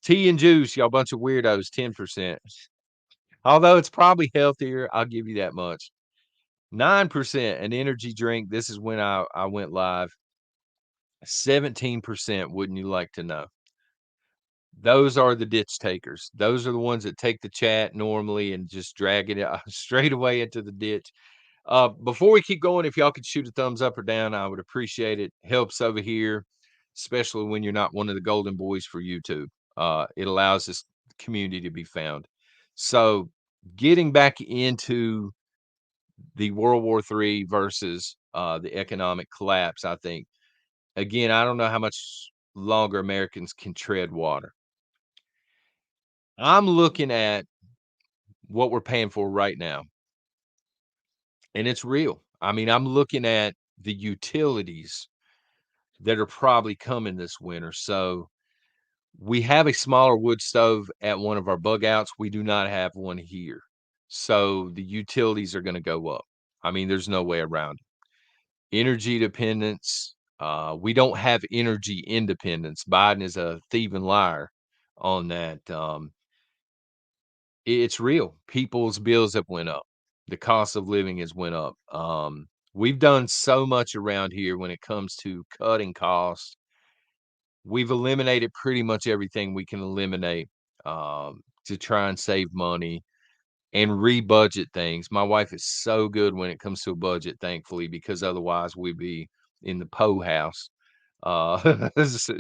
Tea and juice, y'all bunch of weirdos, 10%. Although it's probably healthier, I'll give you that much. 9% an energy drink. This is when I went live. 17%, wouldn't you like to know? Those are the ditch takers. Those are the ones that take the chat normally and just drag it straight away into the ditch. Before we keep going, if y'all could shoot a thumbs up or down, I would appreciate it. Helps over here, especially when you're not one of the golden boys for YouTube. It allows this community to be found. So, getting back into the World War III versus the economic collapse, I think. Again, I don't know how much longer Americans can tread water. I'm looking at what we're paying for right now, and it's real. I mean, I'm looking at the utilities that are probably coming this winter. So we have a smaller wood stove at one of our bug outs. We do not have one here. So the utilities are going to go up. I mean, there's no way around it. Energy dependence. We don't have energy independence. Biden is a thieving liar on that. It's real. People's bills have went up. The cost of living has went up. We've done so much around here when it comes to cutting costs. We've eliminated pretty much everything we can eliminate to try and save money. and re-budget things. My wife is so good when it comes to a budget, thankfully, because otherwise we'd be in the po house,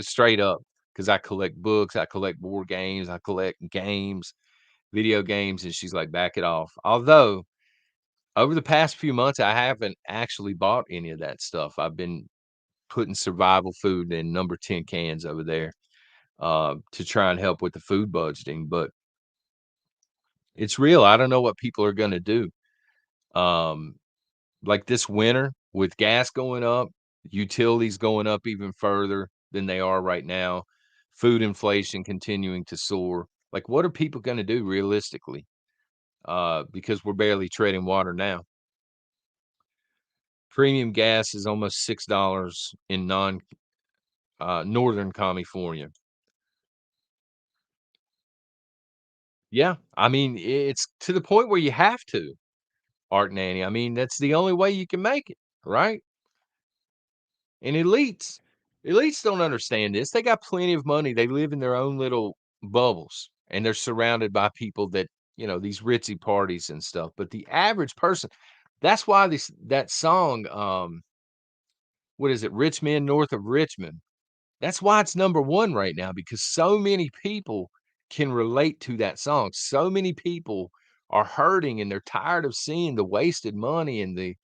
straight up. Because I collect books, I collect board games, I collect games, video games, and she's like, "Back it off." Although, over the past few months, I haven't actually bought any of that stuff. I've been putting survival food in number 10 cans over there, to try and help with the food budgeting, but it's real. I don't know what people are gonna do. Um, like this winter with gas going up, utilities going up even further than they are right now, food inflation continuing to soar. Like, what are people gonna do realistically? Because we're barely treading water now. Premium gas is almost $6 in Northern California. Yeah, I mean, it's to the point where you have to, Art and Annie. I mean, that's the only way you can make it, right? And elites don't understand this. They got plenty of money. They live in their own little bubbles, and they're surrounded by people that, these ritzy parties and stuff. But the average person, that's why that song, what is it? Rich Men North of Richmond. That's why it's number 1 right now because so many people can relate to that song. So many people are hurting and they're tired of seeing the wasted money and the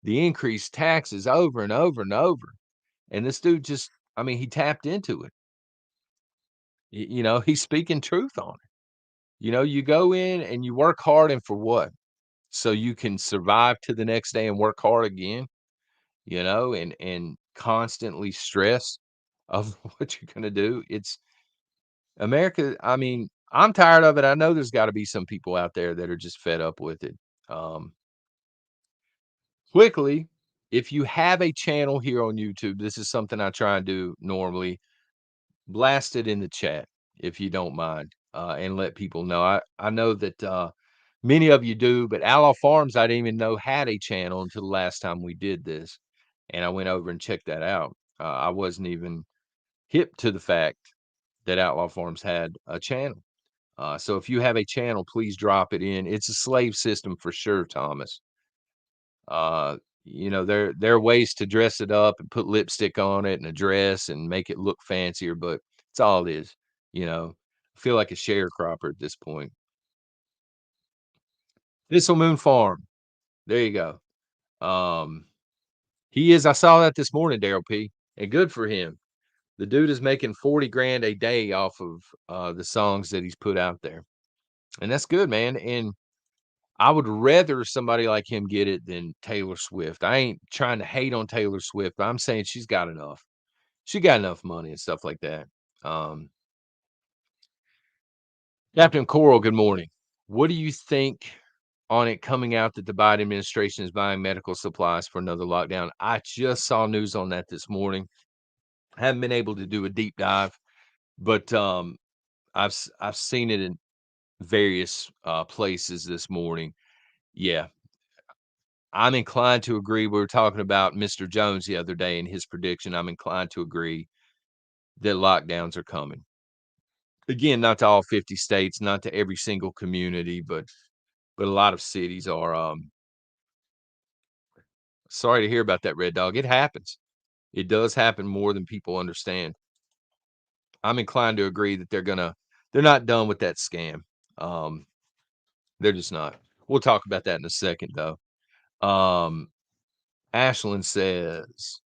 increased taxes over and over and over. And this dude just, I mean, he tapped into it. He's speaking truth on it. You go in and you work hard and for what? So you can survive to the next day and work hard again, and constantly stress of what you're gonna do. It's America. I mean, I'm tired of it. I know there's got to be some people out there that are just fed up with it. Um, quickly, if you have a channel here on YouTube, this is something I try and do normally. Blast it in the chat if you don't mind, and let people know. I know that many of you do, but Outlaw Farms I didn't even know had a channel until the last time we did this, and I went over and checked that out. I wasn't even hip to the fact that Outlaw Farms had a channel. So if you have a channel, please drop it in. It's a slave system for sure, Thomas. Uh, there are ways to dress it up and put lipstick on it and a dress and make it look fancier, but it's all it is, you know. I feel like a sharecropper at this point. Thistle Moon Farm. There you go. Um, he is. I saw that this morning, Daryl P. And good for him. The dude is making 40 grand a day off of the songs that he's put out there. And that's good, man. And I would rather somebody like him get it than Taylor Swift. I ain't trying to hate on Taylor Swift, but I'm saying she's got enough. She got enough money and stuff like that. Um, Captain Coral, good morning. What do you think on it coming out that the Biden administration is buying medical supplies for another lockdown? I just saw news on that this morning. I haven't been able to do a deep dive, but I've seen it in various places this morning. Yeah, I'm inclined to agree. We were talking about Mr. Jones the other day and his prediction. I'm inclined to agree that lockdowns are coming. Again, not to all 50 states, not to every single community, but a lot of cities are. Sorry to hear about that, Red Dog. It happens. It does happen more than people understand. I'm inclined to agree that they're not done with that scam. Um, they're just not. We'll talk about that in a second, though. Um, Ashland says,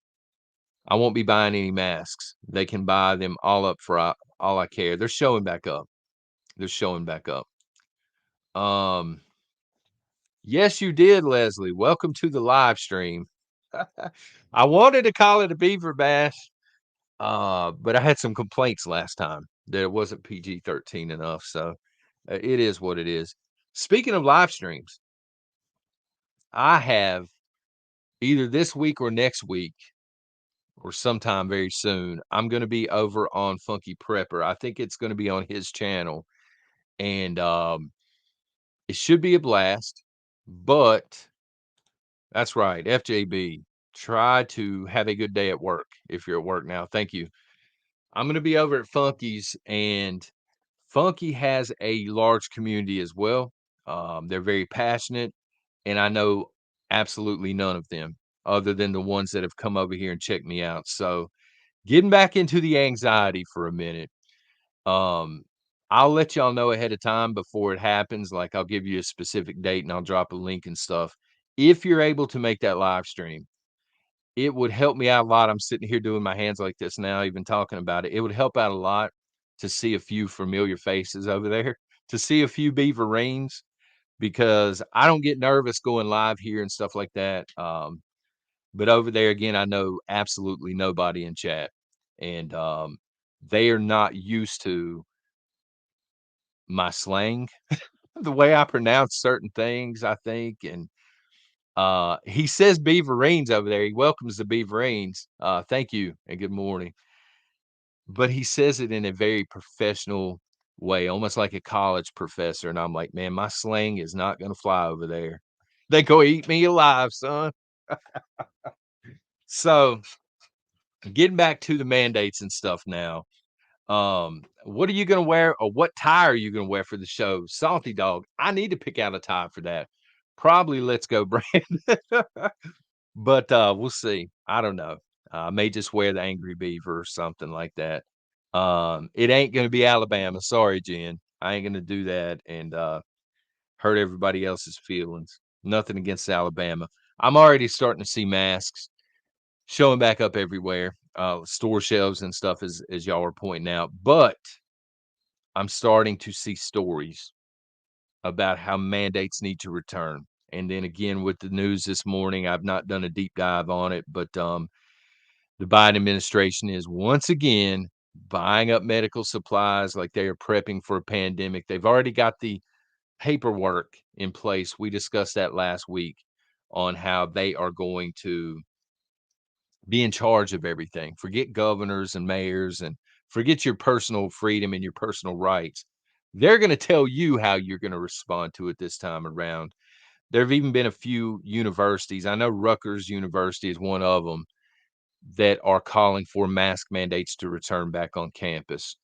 I won't be buying any masks. They can buy them all up for all I care. They're showing back up. They're showing back up. Um, yes, you did, Leslie. Welcome to the live stream. I wanted to call it a beaver bash, but I had some complaints last time that it wasn't PG-13 enough. So it is what it is. Speaking of live streams, I have either this week or next week or sometime very soon, I'm going to be over on Funky Prepper. I think it's going to be on his channel, and it should be a blast. But that's right, FJB. Try to have a good day at work if you're at work now. Thank you. I'm going to be over at Funky's, and Funky has a large community as well. They're very passionate, and I know absolutely none of them other than the ones that have come over here and checked me out. So, getting back into the anxiety for a minute, um, I'll let y'all know ahead of time before it happens. Like, I'll give you a specific date and I'll drop a link and stuff. If you're able to make that live stream, it would help me out a lot. I'm sitting here doing my hands like this now, even talking about it. It would help out a lot to see a few familiar faces over there, to see a few Beaverines, because I don't get nervous going live here and stuff like that. But over there again, I know absolutely nobody in chat, and they are not used to my slang, the way I pronounce certain things, I think, and he says Beaverines over there. He welcomes the Beaverines. Thank you and good morning. But he says it in a very professional way, almost like a college professor. And I'm like, man, my slang is not going to fly over there. They go eat me alive, son. So getting back to the mandates and stuff now. What are you gonna wear or what tie are you gonna wear for the show? Salty dog. I need to pick out a tie for that. Probably Let's Go Brand. But, we'll see. I don't know. I may just wear the Angry Beaver or something like that. It ain't gonna be Alabama. Sorry, Jen. I ain't gonna do that and, hurt everybody else's feelings. Nothing against Alabama. I'm already starting to see masks showing back up everywhere, store shelves and stuff as y'all were pointing out, but I'm starting to see stories about how mandates need to return. And then again, with the news this morning, I've not done a deep dive on it, but the Biden administration is once again buying up medical supplies like they are prepping for a pandemic. They've already got the paperwork in place. We discussed that last week on how they are going to be in charge of everything. Forget governors and mayors and forget your personal freedom and your personal rights. They're going to tell you how you're going to respond to it this time around. There have even been a few universities. I know Rutgers University is one of them that are calling for mask mandates to return back on campus.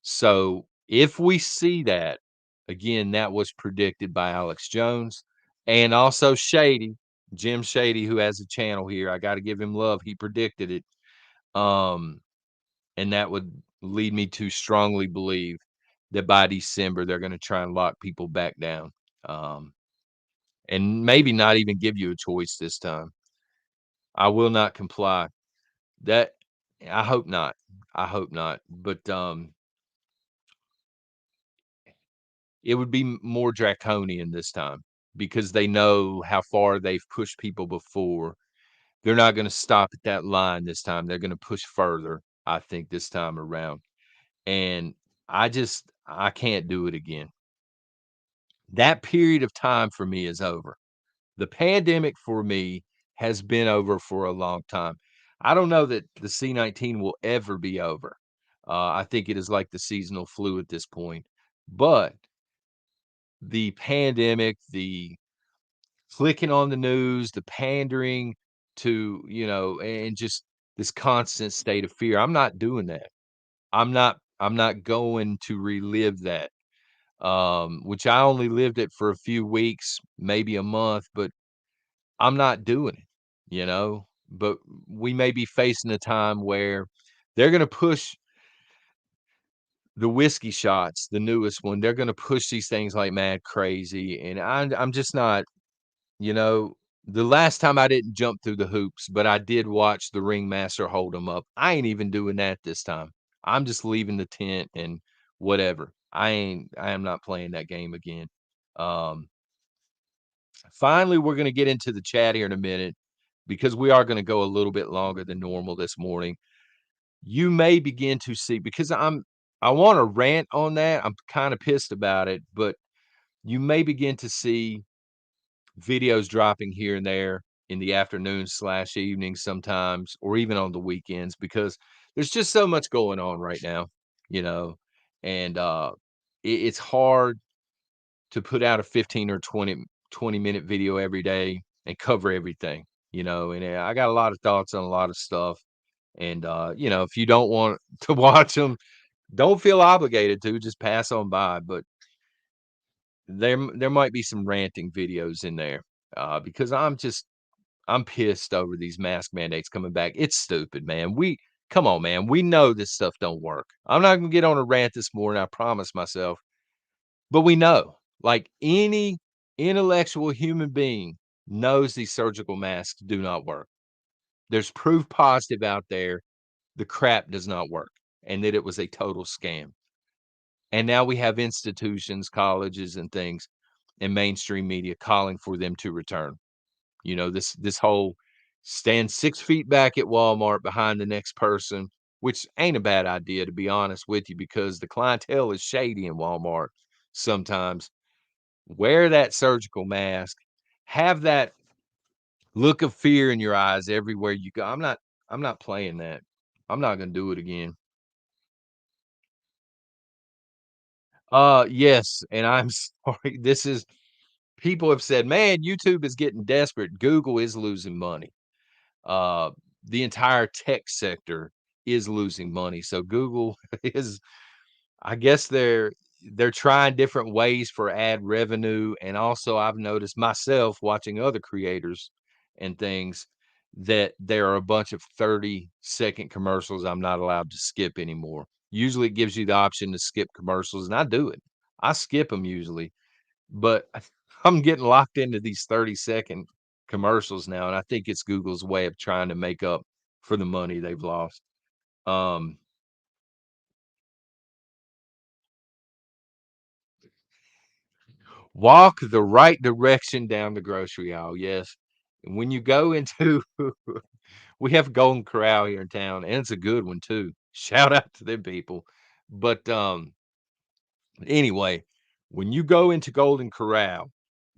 So if we see that, again, that was predicted by Alex Jones and also Shady, Jim Shady, who has a channel here. I got to give him love. He predicted it. Um, and that would lead me to strongly believe that by December, they're going to try and lock people back down. Um, and maybe not even give you a choice this time. I will not comply. That I hope not. I hope not. But it would be more draconian this time because they know how far they've pushed people before. They're not going to stop at that line this time. They're going to push further, I think, this time around. And I can't do it again. That period of time for me is over. The pandemic for me has been over for a long time. I don't know that the C-19 will ever be over. I think it is like the seasonal flu at this point. But the pandemic, the clicking on the news, the pandering to, and just this constant state of fear. I'm not doing that. I'm not going to relive that. Which I only lived it for a few weeks, maybe a month, but I'm not doing it. But we may be facing a time where they're gonna push the whiskey shots, the newest one, they're gonna push these things like mad crazy, and I'm just not, you know, the last time I didn't jump through the hoops, but I did watch the ringmaster hold them up. I ain't even doing that this time. I'm just leaving the tent and whatever. I am not playing that game again. Um, Finally, we're gonna get into the chat here in a minute because we are gonna go a little bit longer than normal this morning. You may begin to see because I wanna rant on that. I'm kinda pissed about it, but you may begin to see videos dropping here and there in the afternoon/evening sometimes, or even on the weekends because there's just so much going on right now, you know, and, it's hard to put out a 15 or 20-minute video every day and cover everything, and I got a lot of thoughts on a lot of stuff. And, if you don't want to watch them, don't feel obligated to just pass on by. But there might be some ranting videos in there, because I'm pissed over these mask mandates coming back. It's stupid, man. Come on, man. We know this stuff don't work. I'm not gonna get on a rant this morning, I promise myself, but we know. Like any intellectual human being knows these surgical masks do not work. There's proof positive out there the crap does not work and that it was a total scam. And now we have institutions, colleges, and things in mainstream media calling for them to return. This whole stand 6 feet back at Walmart behind the next person, which ain't a bad idea, to be honest with you, because the clientele is shady in Walmart sometimes. Wear that surgical mask, have that look of fear in your eyes everywhere you go. I'm not playing that. I'm not gonna do it again. Yes, and I'm sorry. This is People have said, "Man, YouTube is getting desperate. Google is losing money." Uh, the entire tech sector is losing money. So Google is, I guess they're trying different ways for ad revenue. And also I've noticed myself watching other creators and things that there are a bunch of 30-second commercials I'm not allowed to skip anymore. Usually it gives you the option to skip commercials, and I do it. I skip them usually, but I'm getting locked into these 30-second commercials now, and I think it's Google's way of trying to make up for the money they've lost. Um, Walk the right direction down the grocery aisle, yes. And when you go into we have Golden Corral here in town, and it's a good one too. Shout out to them people. But, anyway, when you go into Golden Corral,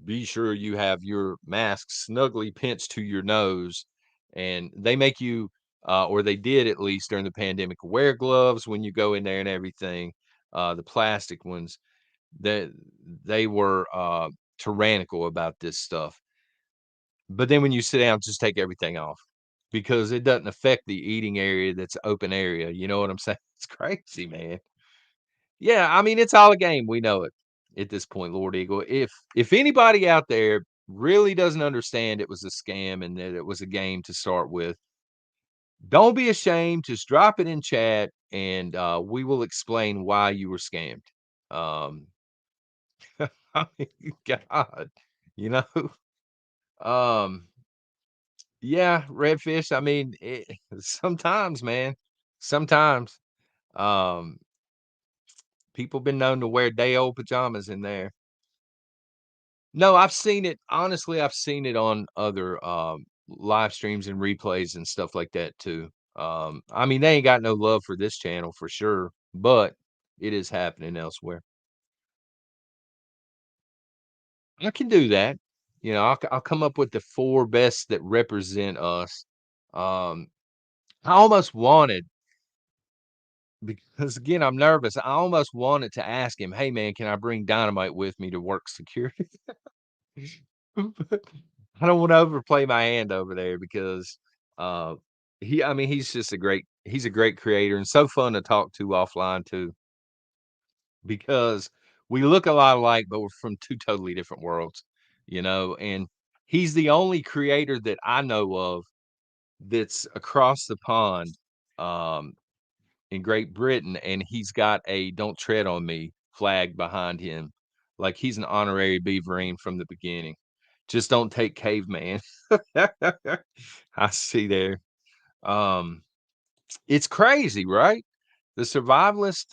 be sure you have your mask snugly pinched to your nose, and they make you, or they did at least during the pandemic, wear gloves when you go in there and everything. The plastic ones, that they were tyrannical about this stuff. But then when you sit down, just take everything off because it doesn't affect the eating area that's open area. You know what I'm saying? It's crazy, man. Yeah, I mean, it's all a game, we know it at this point, Lord Eagle. If anybody out there really doesn't understand it was a scam and that it was a game to start with, don't be ashamed, just drop it in chat and, we will explain why you were scammed. Um, I mean, God, you know? Um, yeah, redfish, I mean, sometimes, man, sometimes, um, people been known to wear day old pajamas in there. No, I've seen it honestly, I've seen it on other, live streams and replays and stuff like that too. I mean, they ain't got no love for this channel for sure, but it is happening elsewhere. I can do that. I'll come up with the 4 best that represent us. Um, I almost wanted because again, I'm nervous. I almost wanted to ask him, "Hey, man, can I bring dynamite with me to work security?" But I don't wanna overplay my hand over there because, uh, I mean, he's a great creator and so fun to talk to offline too, because we look a lot alike, but we're from 2 totally different worlds, and he's the only creator that I know of that's across the pond, um, in Great Britain, and he's got a "Don't tread on me" flag behind him, like he's an honorary Beaverine from the beginning. Just don't take caveman. I see there. Um, it's crazy, right? The survivalist,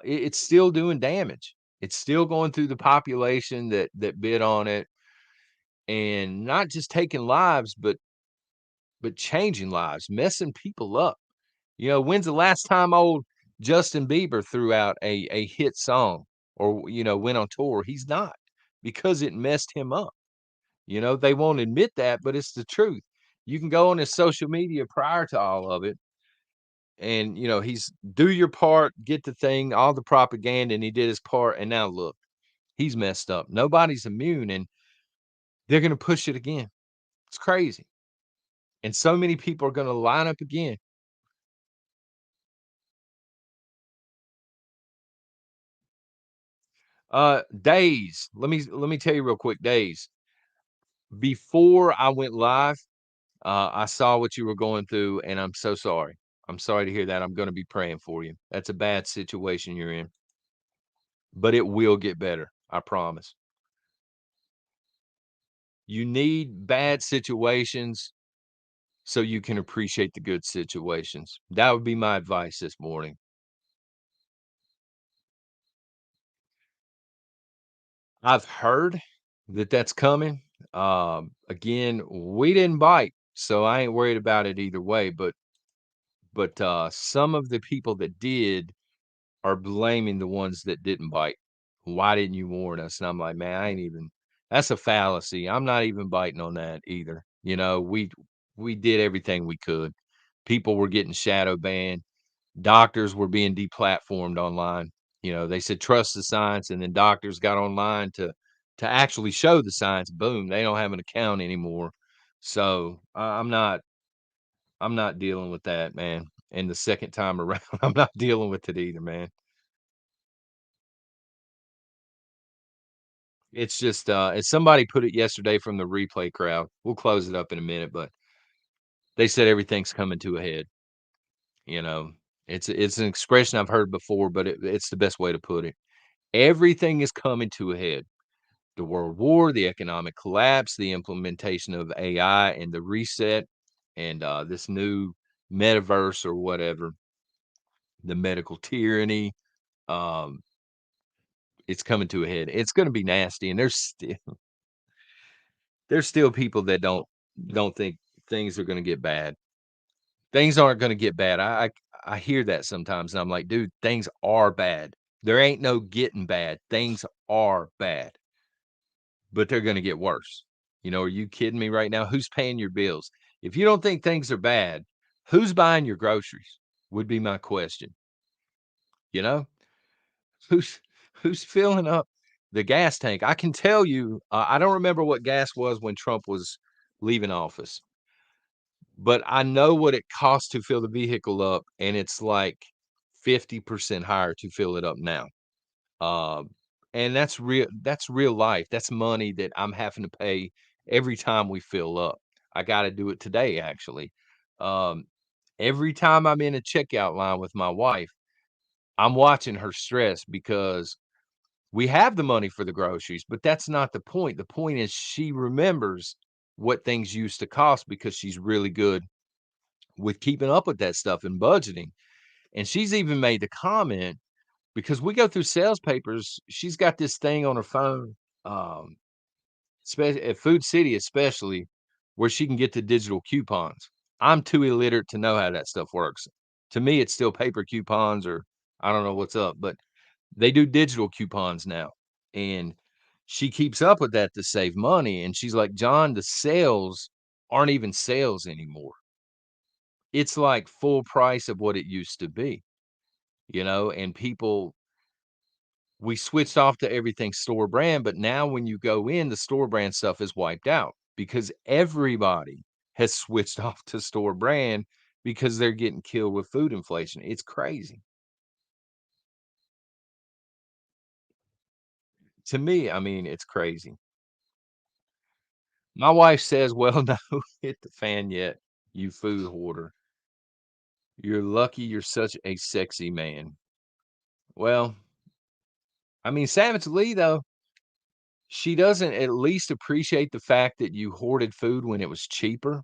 it's still doing damage. It's still going through the population that bid on it, and not just taking lives, but changing lives, messing people up. When's the last time old Justin Bieber threw out a hit song or, went on tour? He's not, because it messed him up. They won't admit that, but it's the truth. You can go on his social media prior to all of it, and, he's do your part, get the thing, all the propaganda, and he did his part, and now look, he's messed up. Nobody's immune, and they're gonna push it again. It's crazy. And so many people are gonna line up again. Days. Let me tell you real quick, days. Before I went live, I saw what you were going through, and I'm so sorry. I'm sorry to hear that. I'm gonna be praying for you. That's a bad situation you're in, but it will get better. I promise. You need bad situations so you can appreciate the good situations. That would be my advice this morning. I've heard that that's coming. Again, we didn't bite, so I ain't worried about it either way. But some of the people that did are blaming the ones that didn't bite. Why didn't you warn us? And I'm like, man, I ain't even. That's a fallacy. I'm not even biting on that either. We did everything we could. People were getting shadow banned. Doctors were being deplatformed online. They said trust the science, and then doctors got online to actually show the science. Boom, they don't have an account anymore. So I'm not dealing with that, man. And the second time around, I'm not dealing with it either, man. It's just and somebody put it yesterday from the replay crowd. We'll close it up in a minute, but they said everything's coming to a head. You know, it's an expression I've heard before, but it's the best way to put it. Everything is coming to a head. The world war, the economic collapse, the implementation of AI and the reset, and this new metaverse or whatever, the medical tyranny. Um, it's coming to a head. It's going to be nasty, and there's still people that don't think things are going to get bad. Things aren't going to get bad. I hear that sometimes, and I'm like, dude, things are bad. There ain't no getting bad. Things are bad. But they're gonna get worse. Are you kidding me right now? Who's paying your bills? If you don't think things are bad, who's buying your groceries? Would be my question. You know? Who's who's filling up the gas tank? I can tell you, I don't remember what gas was when Trump was leaving office, but I know what it costs to fill the vehicle up, and it's like 50% higher to fill it up now. Um, and that's real life. That's money that I'm having to pay every time we fill up. I gotta do it today, actually. Um, every time I'm in a checkout line with my wife, I'm watching her stress because we have the money for the groceries, but that's not the point. The point is she remembers what things used to cost because she's really good with keeping up with that stuff and budgeting. And she's even made the comment because we go through sales papers. She's got this thing on her phone, um, at Food City especially, where she can get the digital coupons. I'm too illiterate to know how that stuff works. To me, it's still paper coupons or I don't know what's up, but they do digital coupons now. And she keeps up with that to save money. And she's like, John, the sales aren't even sales anymore. It's like full price of what it used to be, and we switched off to everything store brand, but now when you go in, the store brand stuff is wiped out because everybody has switched off to store brand because they're getting killed with food inflation. It's crazy. To me, I mean, it's crazy. My wife says, "Well, no, hit the fan yet, you food hoarder. You're lucky you're such a sexy man." Well, I mean, Savage Lee, though, she doesn't at least appreciate the fact that you hoarded food when it was cheaper.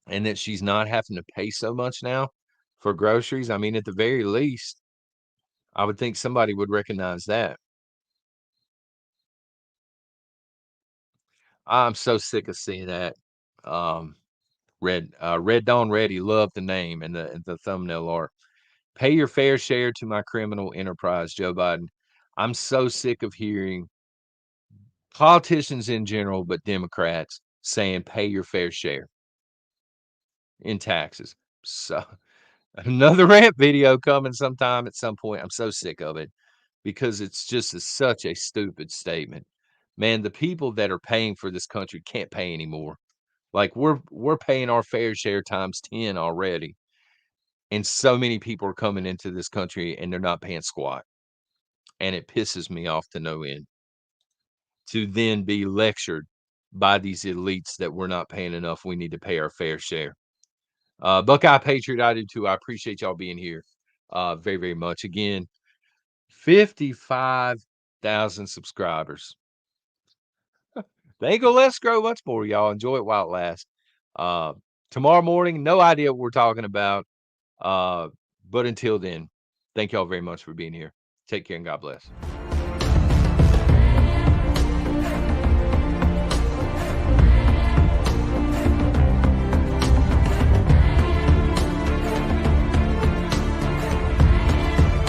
And that she's not having to pay so much now for groceries. I mean, at the very least, I would think somebody would recognize that. I'm so sick of seeing that. Um, Red Dawn Reddy, love the name and the thumbnail art. Pay your fair share to my criminal enterprise, Joe Biden. I'm so sick of hearing politicians in general, but Democrats saying pay your fair share in taxes. So another rant video coming sometime at some point. I'm so sick of it. Because it's just such a stupid statement. Man, the people that are paying for this country can't pay anymore. Like we're paying our fair share times 10 already. And so many people are coming into this country and they're not paying squat. and it pisses me off to no end to then be lectured by these elites that we're not paying enough, we need to pay our fair share. Buckeye Patriot, I do too. I appreciate y'all being here, very, very much. Again, 55,000 subscribers. They ain't gonna let us grow much more, y'all. Enjoy it while it lasts. Uh, Tomorrow morning, no idea what we're talking about. Uh, but until then, thank y'all very much for being here. Take care and God bless.